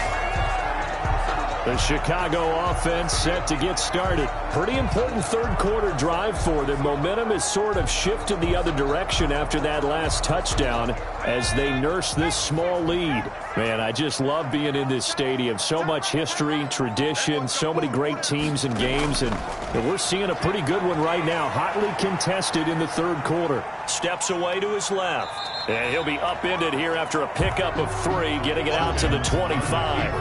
The Chicago offense set to get started. Pretty important third-quarter drive for them. Momentum has sort of shifted the other direction after that last touchdown as they nurse this small lead. Man, I just love being in this stadium. So much history, tradition, so many great teams and games, and we're seeing a pretty good one right now, hotly contested in the third quarter. Steps away to his left, and he'll be upended here after a pickup of 3, getting it out to the 25.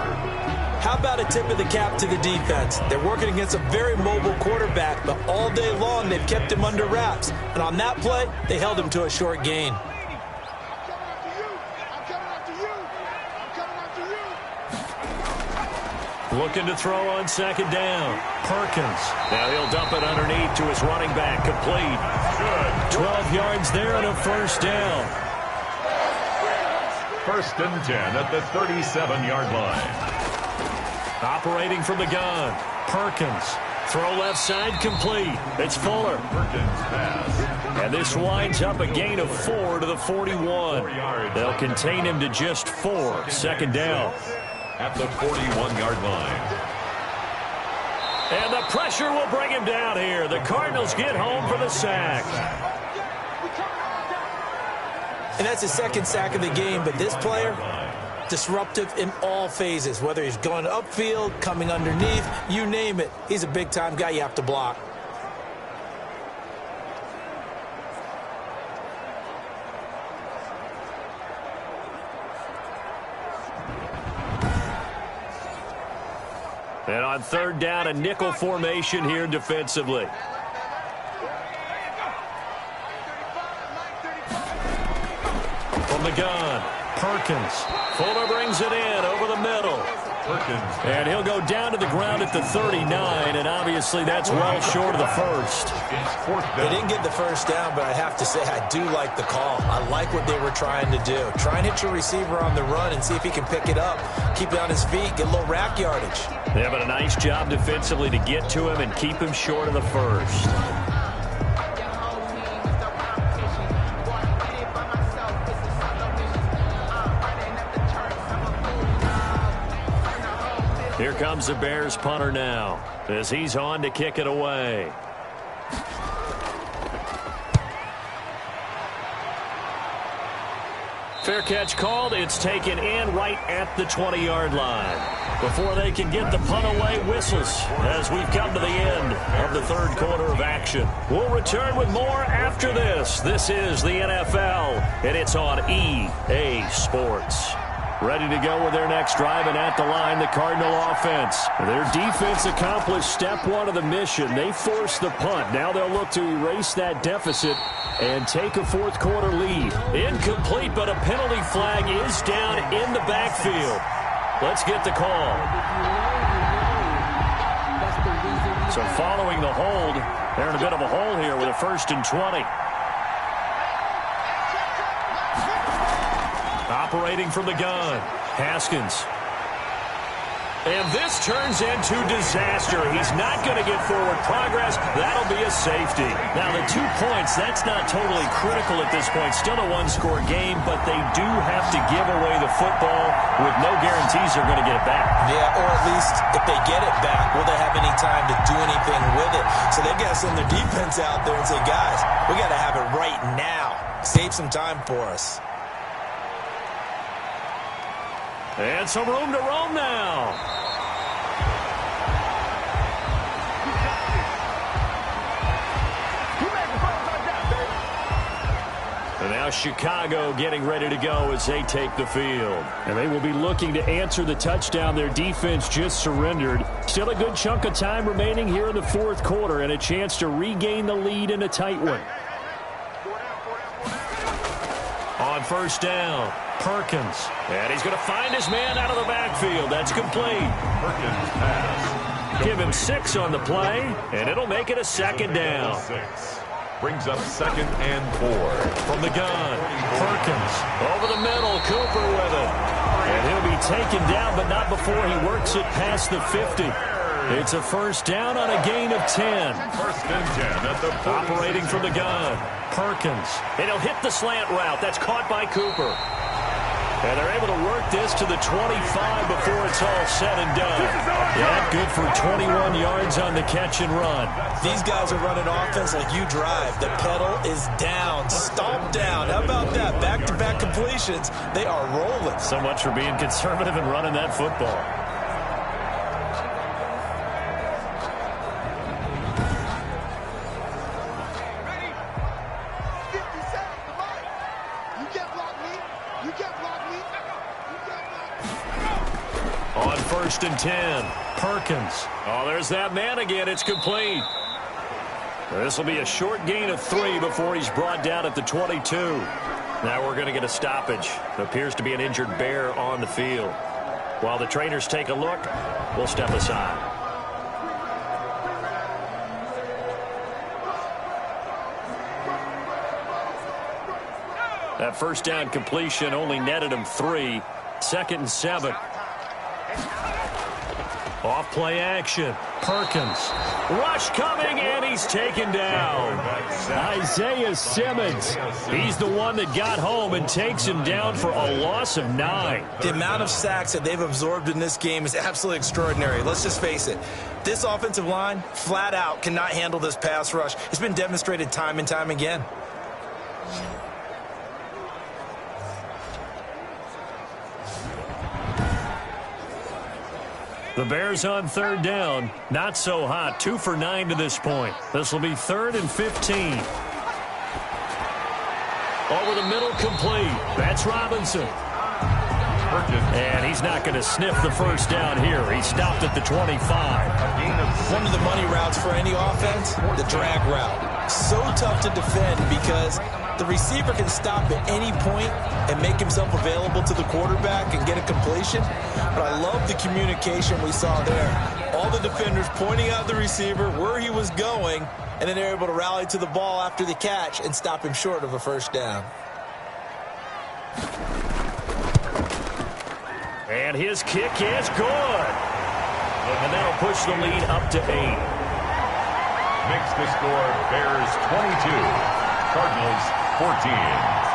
How about a tip of the cap to the defense? They're working against a very mobile quarterback, but all day long they've kept him under wraps. And on that play, they held him to a short gain. Looking to throw on second down. Perkins. Now he'll dump it underneath to his running back. Complete. Good. 12 yards there and a first down. First and 10 at the 37-yard line. Operating from the gun. Perkins. Throw left side complete. It's Fuller. Perkins pass. And this winds up a gain of 4 to the 41. They'll contain him to just 4. Second down. At the 41-yard line. And the pressure will bring him down here. The Cardinals get home for the sack. And that's his second sack of the game, but this player, disruptive in all phases, whether he's going upfield, coming underneath, you name it. He's a big-time guy you have to block. And on third down, a nickel formation here defensively. From the gun, Perkins. Fuller brings it in over the middle. And he'll go down to the ground at the 39, and obviously that's well short of the first. They didn't get the first down, but I have to say I do like the call. I like what they were trying to do. Try and hit your receiver on the run and see if he can pick it up, keep it on his feet, get a little rack yardage. Yeah, but a nice job defensively to get to him and keep him short of the first. Here comes the Bears punter now as he's on to kick it away. Fair catch called. It's taken in right at the 20-yard line. Before they can get the punt away, whistles as we've come to the end of the third quarter of action. We'll return with more after this. This is the NFL, and it's on EA Sports. Ready to go with their next drive, and at the line, the Cardinal offense. Their defense accomplished step one of the mission. They forced the punt. Now they'll look to erase that deficit and take a fourth quarter lead. Incomplete, but a penalty flag is down in the backfield. Let's get the call. So following the hold, they're in a bit of a hole here with a 1st and 20. Operating from the gun, Haskins. And this turns into disaster. He's not going to get forward progress. That'll be a safety. Now, the 2 points, that's not totally critical at this point. Still a one-score game, but they do have to give away the football with no guarantees they're going to get it back. Yeah, or at least if they get it back, will they have any time to do anything with it? So they've got to send their defense out there and say, guys, we got to have it right now. Save some time for us. And some room to roam now. And now Chicago getting ready to go as they take the field. And they will be looking to answer the touchdown their defense just surrendered. Still a good chunk of time remaining here in the fourth quarter and a chance to regain the lead in a tight one. On first down, Perkins. And he's going to find his man out of the backfield. That's complete. Perkins pass. Give him 6 on the play, and it'll make it a 2nd down. 6. Brings up 2nd and 4. From the gun, Perkins. Over the middle, Cooper with it. And he'll be taken down, but not before he works it past the 50. It's a first down on a gain of 10. 1st and 10 at the 46. Operating from the gun, Perkins. And he'll hit the slant route. That's caught by Cooper. And they're able to work this to the 25 before it's all said and done. Yeah, good for 21 yards on the catch and run. These guys are running offense like you drive. The pedal is down, stomp down. How about that? Back-to-back completions. They are rolling. So much for being conservative and running that football. On 1st and 10, Perkins. Oh, there's that man again. It's complete. This will be a short gain of 3 before he's brought down at the 22. Now we're going to get a stoppage. It appears to be an injured Bear on the field. While the trainers take a look, we'll step aside. That first down completion only netted him 3. 2nd and 7. Off play action. Perkins. Rush coming, and he's taken down. Isaiah Simmons. He's the one that got home and takes him down for a loss of 9. The amount of sacks that they've absorbed in this game is absolutely extraordinary. Let's just face it. This offensive line, flat out, cannot handle this pass rush. It's been demonstrated time and time again. The Bears on 3rd down. Not so hot. 2 for 9 to this point. This will be 3rd and 15. Over the middle, complete. That's Robinson. And he's not going to sniff the first down here. He stopped at the 25. One of the money routes for any offense, the drag route. So tough to defend because The receiver can stop at any point and make himself available to the quarterback and get a completion. But I love the communication we saw there. All the defenders pointing out the receiver where he was going, and then they're able to rally to the ball after the catch and stop him short of a first down. And his kick is good. And that'll push the lead up to 8. Makes the score Bears 22, Cardinals 14.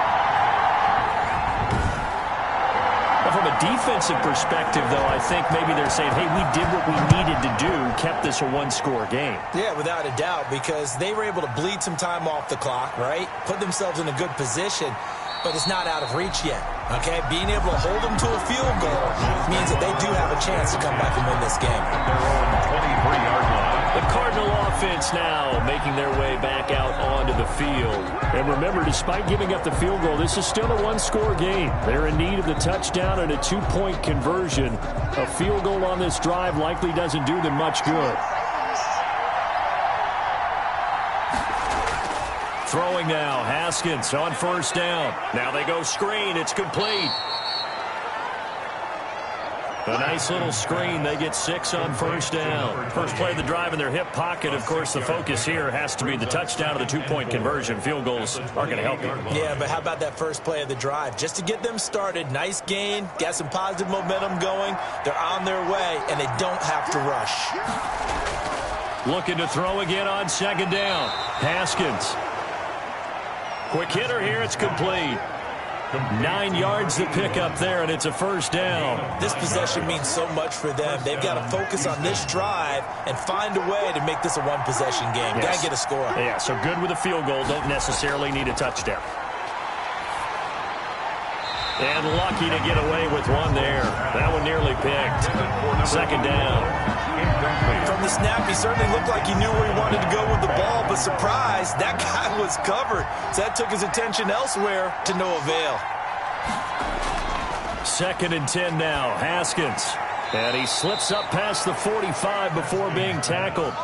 From a defensive perspective, though, I think maybe they're saying, hey, we did what we needed to do, kept this a one-score game. Yeah, without a doubt, because they were able to bleed some time off the clock, right? Put themselves in a good position, but it's not out of reach yet, okay? Being able to hold them to a field goal means that they do have a chance to come back and win this game. Their own 23-yard line. The Cardinal offense now making their way back out onto the field. And remember, despite giving up the field goal, this is still a one-score game. They're in need of the touchdown and a 2-point conversion. A field goal on this drive likely doesn't do them much good. Throwing now, Haskins on first down. Now they go screen. It's complete. A nice little screen. They get 6 on first down. First play of the drive in their hip pocket. Of course, the focus here has to be the touchdown of the 2-point conversion. Field goals aren't going to help you. Yeah, but how about that first play of the drive? Just to get them started, nice gain, got some positive momentum going. They're on their way, and they don't have to rush. Looking to throw again on second down. Haskins. Quick hitter here. It's complete. 9 yards to pick up there, and it's a first down. This possession means so much for them. They've got to focus on this drive and find a way to make this a one-possession game. Yes. Got to get a score. Yeah, so good with a field goal. Don't necessarily need a touchdown. And lucky to get away with one there. That one nearly picked. Second down. From the snap, he certainly looked like he knew where he wanted to go with the ball, but surprise, that guy was covered. So that took his attention elsewhere to no avail. Second and 10 now, Haskins. And he slips up past the 45 before being tackled.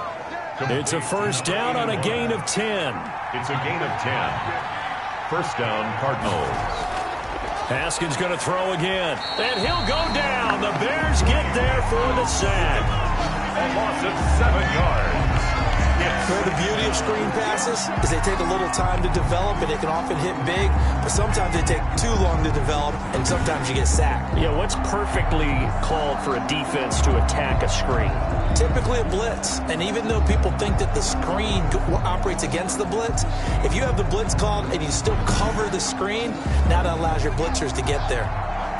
It's a first down on a gain of 10. It's a gain of 10. First down, Cardinals. Haskins going to throw again. And he'll go down. The Bears get there for the sack. A loss of 7 yards. Where the beauty of screen passes is they take a little time to develop, and they can often hit big, but sometimes they take too long to develop, and sometimes you get sacked. Yeah, what's perfectly called for a defense to attack a screen? Typically a blitz, and even though people think that the screen operates against the blitz, if you have the blitz called and you still cover the screen, now that allows your blitzers to get there.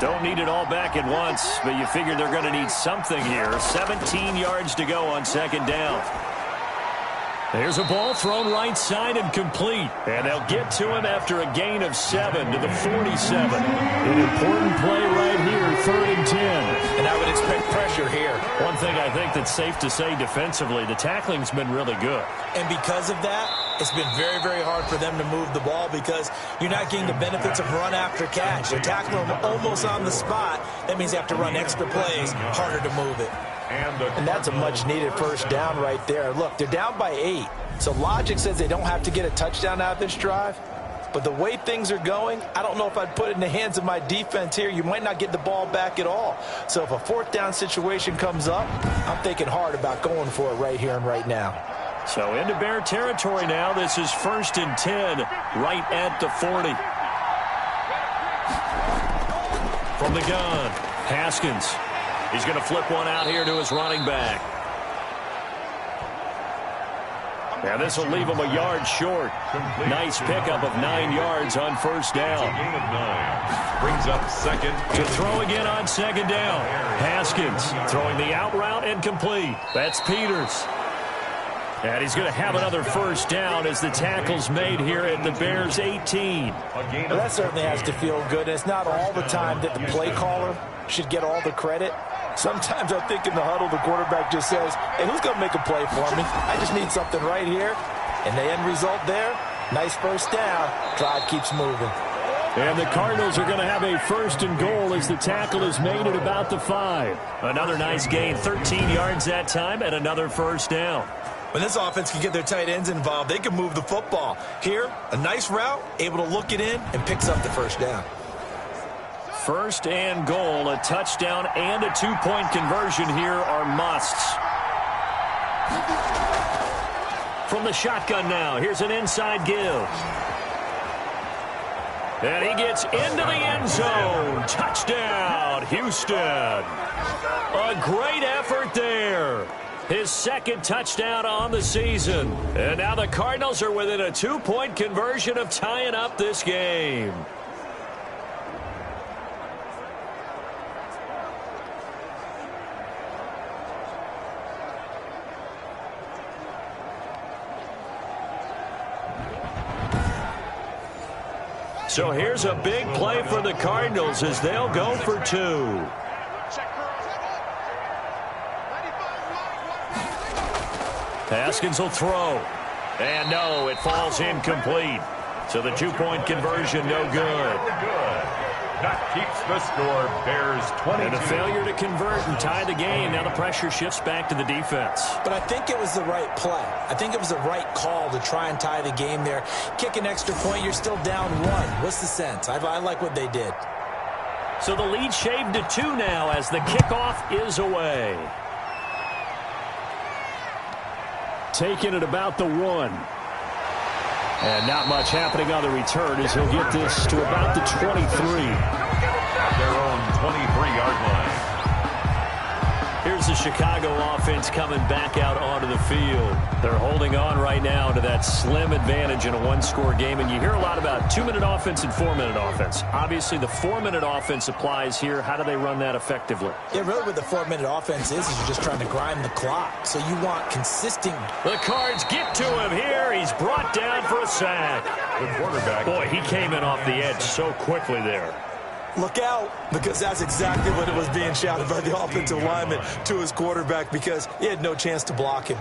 Don't need it all back at once, but you figure they're going to need something here. 17 yards to go on second down. There's a ball thrown right side and complete. And they'll get to him after a gain of 7 to the 47. An important play right here, 3rd and 10. And I would expect pressure here. One thing I think that's safe to say defensively, the tackling's been really good. And because of that, it's been very, very hard for them to move the ball because you're not getting the benefits of run after catch. They're tackling them almost on the spot. That means they have to run extra plays, harder to move it. And that's a much-needed first down right there. Look, they're down by 8. So logic says they don't have to get a touchdown out of this drive. But the way things are going, I don't know if I'd put it in the hands of my defense here. You might not get the ball back at all. So if a 4th down situation comes up, I'm thinking hard about going for it right here and right now. So into Bear territory now. This is 1st and 10 right at the 40. From the gun, Haskins. He's going to flip one out here to his running back. And this will leave him a yard short. Nice pickup of 9 yards on first down. Gain of 9. Brings up second. To throw again on second down. Haskins throwing the out route and complete. That's Peters. And he's going to have another first down as the tackle's made here at the Bears' 18. Well, that certainly has to feel good. It's not all the time that the play caller should get all the credit. Sometimes I think in the huddle, the quarterback just says, hey, who's going to make a play for me? I just need something right here. And the end result there, nice first down. Drive keeps moving. And the Cardinals are going to have a 1st and goal as the tackle is made at about the 5. Another nice gain, 13 yards that time, and another first down. When this offense can get their tight ends involved, they can move the football. Here, a nice route, able to look it in, and picks up the first down. First and goal, a touchdown and a two-point conversion here are musts. From the shotgun now, here's an inside give. And he gets into the end zone. Touchdown, Houston. A great effort there. His second touchdown on the season. And now the Cardinals are within a two-point conversion of tying up this game. So here's a big play for the Cardinals as they'll go for two. Haskins will throw. And no, it falls incomplete. So the two-point conversion no good. That keeps the score. Bears 22. And a failure to convert and tie the game. Now the pressure shifts back to the defense. But I think it was the right play. I think it was the right call to try and tie the game there. Kick an extra point, you're still down one. What's the sense? I like what they did. So the lead shaved to 2 now as the kickoff is away. Taking it about the 1. And not much happening on the return as he'll get this to about the 23. At their own 23-yard line. Here's the Chicago offense coming back out onto the field. They're holding on right now to that slim advantage in a one-score game. And you hear a lot about 2-minute offense and 4-minute offense. Obviously, the 4-minute offense applies here. How do they run that effectively? Yeah, really what the 4-minute offense is you're just trying to grind the clock. So you want consistent. The Cards get to him here. He's brought down for a sack. The quarterback. Boy, he came in off the edge so quickly there. Look out, because that's exactly what it was being shouted by the offensive lineman to his quarterback because he had no chance to block him.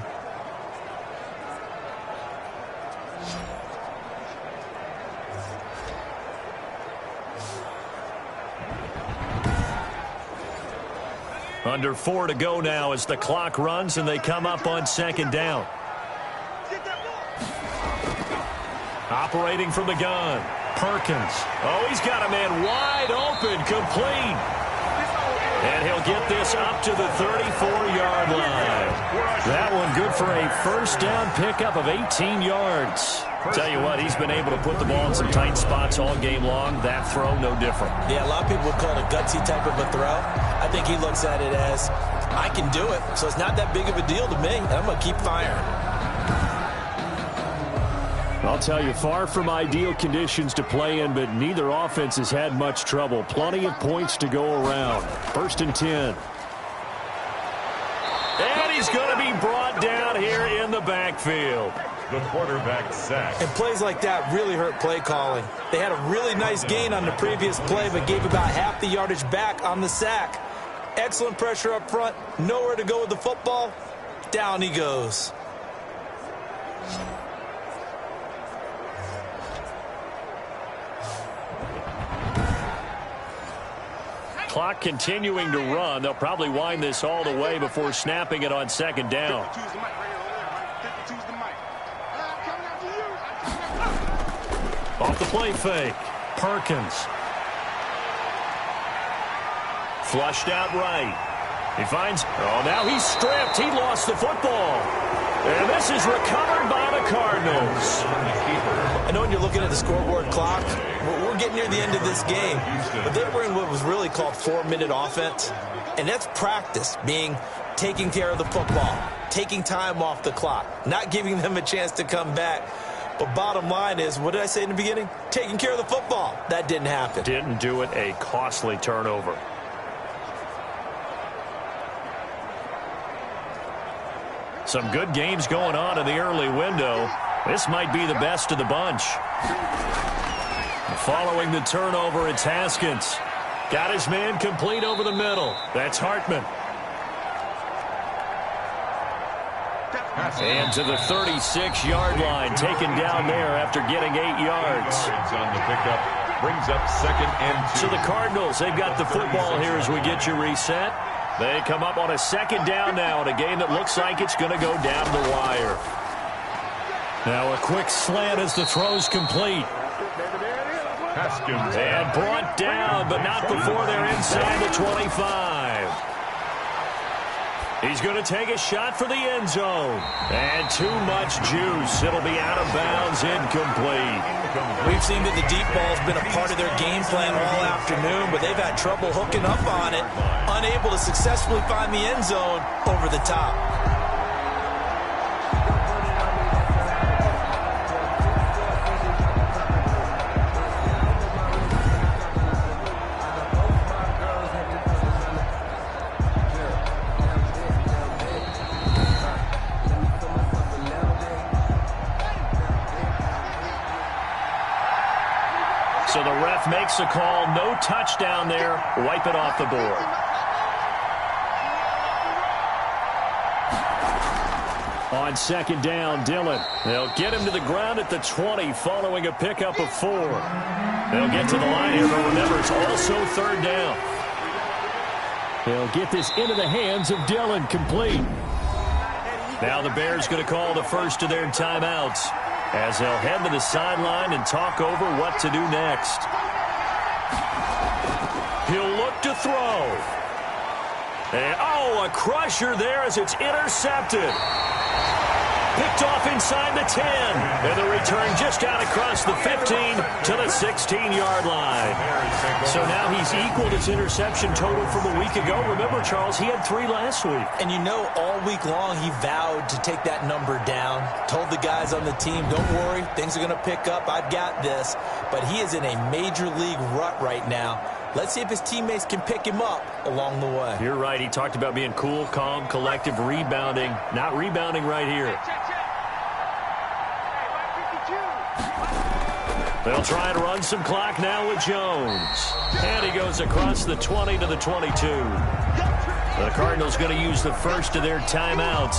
Under 4 to go now as the clock runs and they come up on second down. Operating from the gun. Perkins. Oh, he's got a man wide open, complete. And he'll get this up to the 34-yard line. That one good for a first down pickup of 18 yards. Tell you what, he's been able to put the ball in some tight spots all game long. That throw, no different. Yeah, a lot of people would call it a gutsy type of a throw. I think he looks at it as, I can do it, so it's not that big of a deal to me, and I'm going to keep firing. I'll tell you, far from ideal conditions to play in, but neither offense has had much trouble. Plenty of points to go around. First and 10. And he's going to be brought down here in the backfield. The quarterback sack. And plays like that really hurt play calling. They had a really nice gain on the previous play, but gave about half the yardage back on the sack. Excellent pressure up front. Nowhere to go with the football. Down he goes. Clock continuing to run. They'll probably wind this all the way before snapping it on second down. Off the play fake. Perkins. Flushed out right. He finds, oh, now he's stripped. He lost the football. And this is recovered by the Cardinals. I know when you're looking at the scoreboard clock, we're getting near the end of this game. But they were in what was really called 4-minute offense. And that's practice, being taking care of the football, taking time off the clock, not giving them a chance to come back. But bottom line is, what did I say in the beginning? Taking care of the football. That didn't happen. Didn't do it. A costly turnover. Some good games going on in the early window. This might be the best of the bunch. Following the turnover, it's Haskins. Got his man complete over the middle. That's Hartman. And to the 36-yard line, taken down there after getting 8 yards. On the pickup, brings up second and 2. So the Cardinals, they've got the football here as we get you reset. They come up on a second down now in a game that looks like it's going to go down the wire. Now a quick slant as the throw's complete. Haskins. And brought down, but not before they're inside the 25. He's going to take a shot for the end zone. And too much juice. It'll be out of bounds, incomplete. We've seen that the deep ball's been a part of their game plan all afternoon, but they've had trouble hooking up on it, unable to successfully find the end zone over the top. So the ref makes a call, no touchdown there, wipe it off the board. On second down, Dillon. They'll get him to the ground at the 20 following a pickup of 4. They'll get to the line here, but remember, it's also third down. They'll get this into the hands of Dillon, complete. Now the Bears going to call the first of their timeouts, as they'll head to the sideline and talk over what to do next. He'll look to throw. And, a crusher there as it's intercepted. Picked off inside the 10. And the return just out across the 15 to the 16-yard line. So now he's equaled his interception total from a week ago. Remember, Charles, he had 3 last week. And you know, all week long he vowed to take that number down. Told the guys on the team, don't worry, things are going to pick up. I've got this. But he is in a major league rut right now. Let's see if his teammates can pick him up along the way. You're right. He talked about being cool, calm, collective, rebounding. Not rebounding right here. They'll try and run some clock now with Jones. And he goes across the 20 to the 22. The Cardinals going to use the first of their timeouts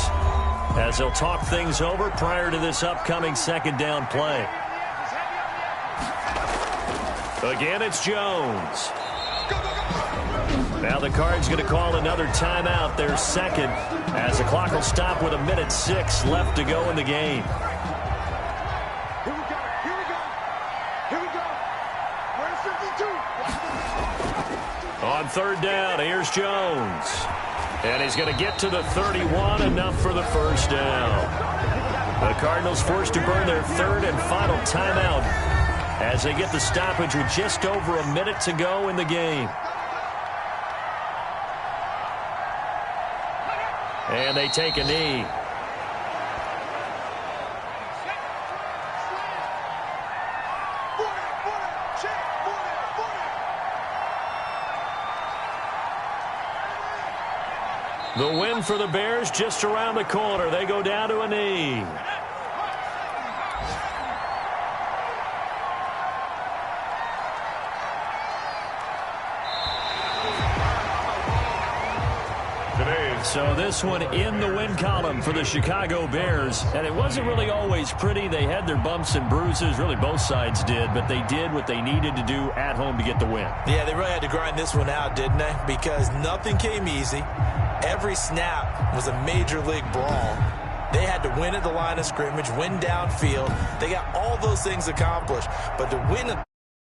as they'll talk things over prior to this upcoming second down play. Again, it's Jones. Now the Cards going to call another timeout, their second, as the clock will stop with 1:06 left to go in the game. On third down, here's Jones. And he's going to get to the 31, enough for the first down. The Cardinals forced to burn their third and final timeout as they get the stoppage with just over a minute to go in the game. And they take a knee. The win for the Bears just around the corner. They go down to a knee. So this one in the win column for the Chicago Bears. And it wasn't really always pretty. They had their bumps and bruises. Really, both sides did. But they did what they needed to do at home to get the win. Yeah, they really had to grind this one out, didn't they? Because nothing came easy. Every snap was a major league brawl. They had to win at the line of scrimmage, win downfield. They got all those things accomplished. But to win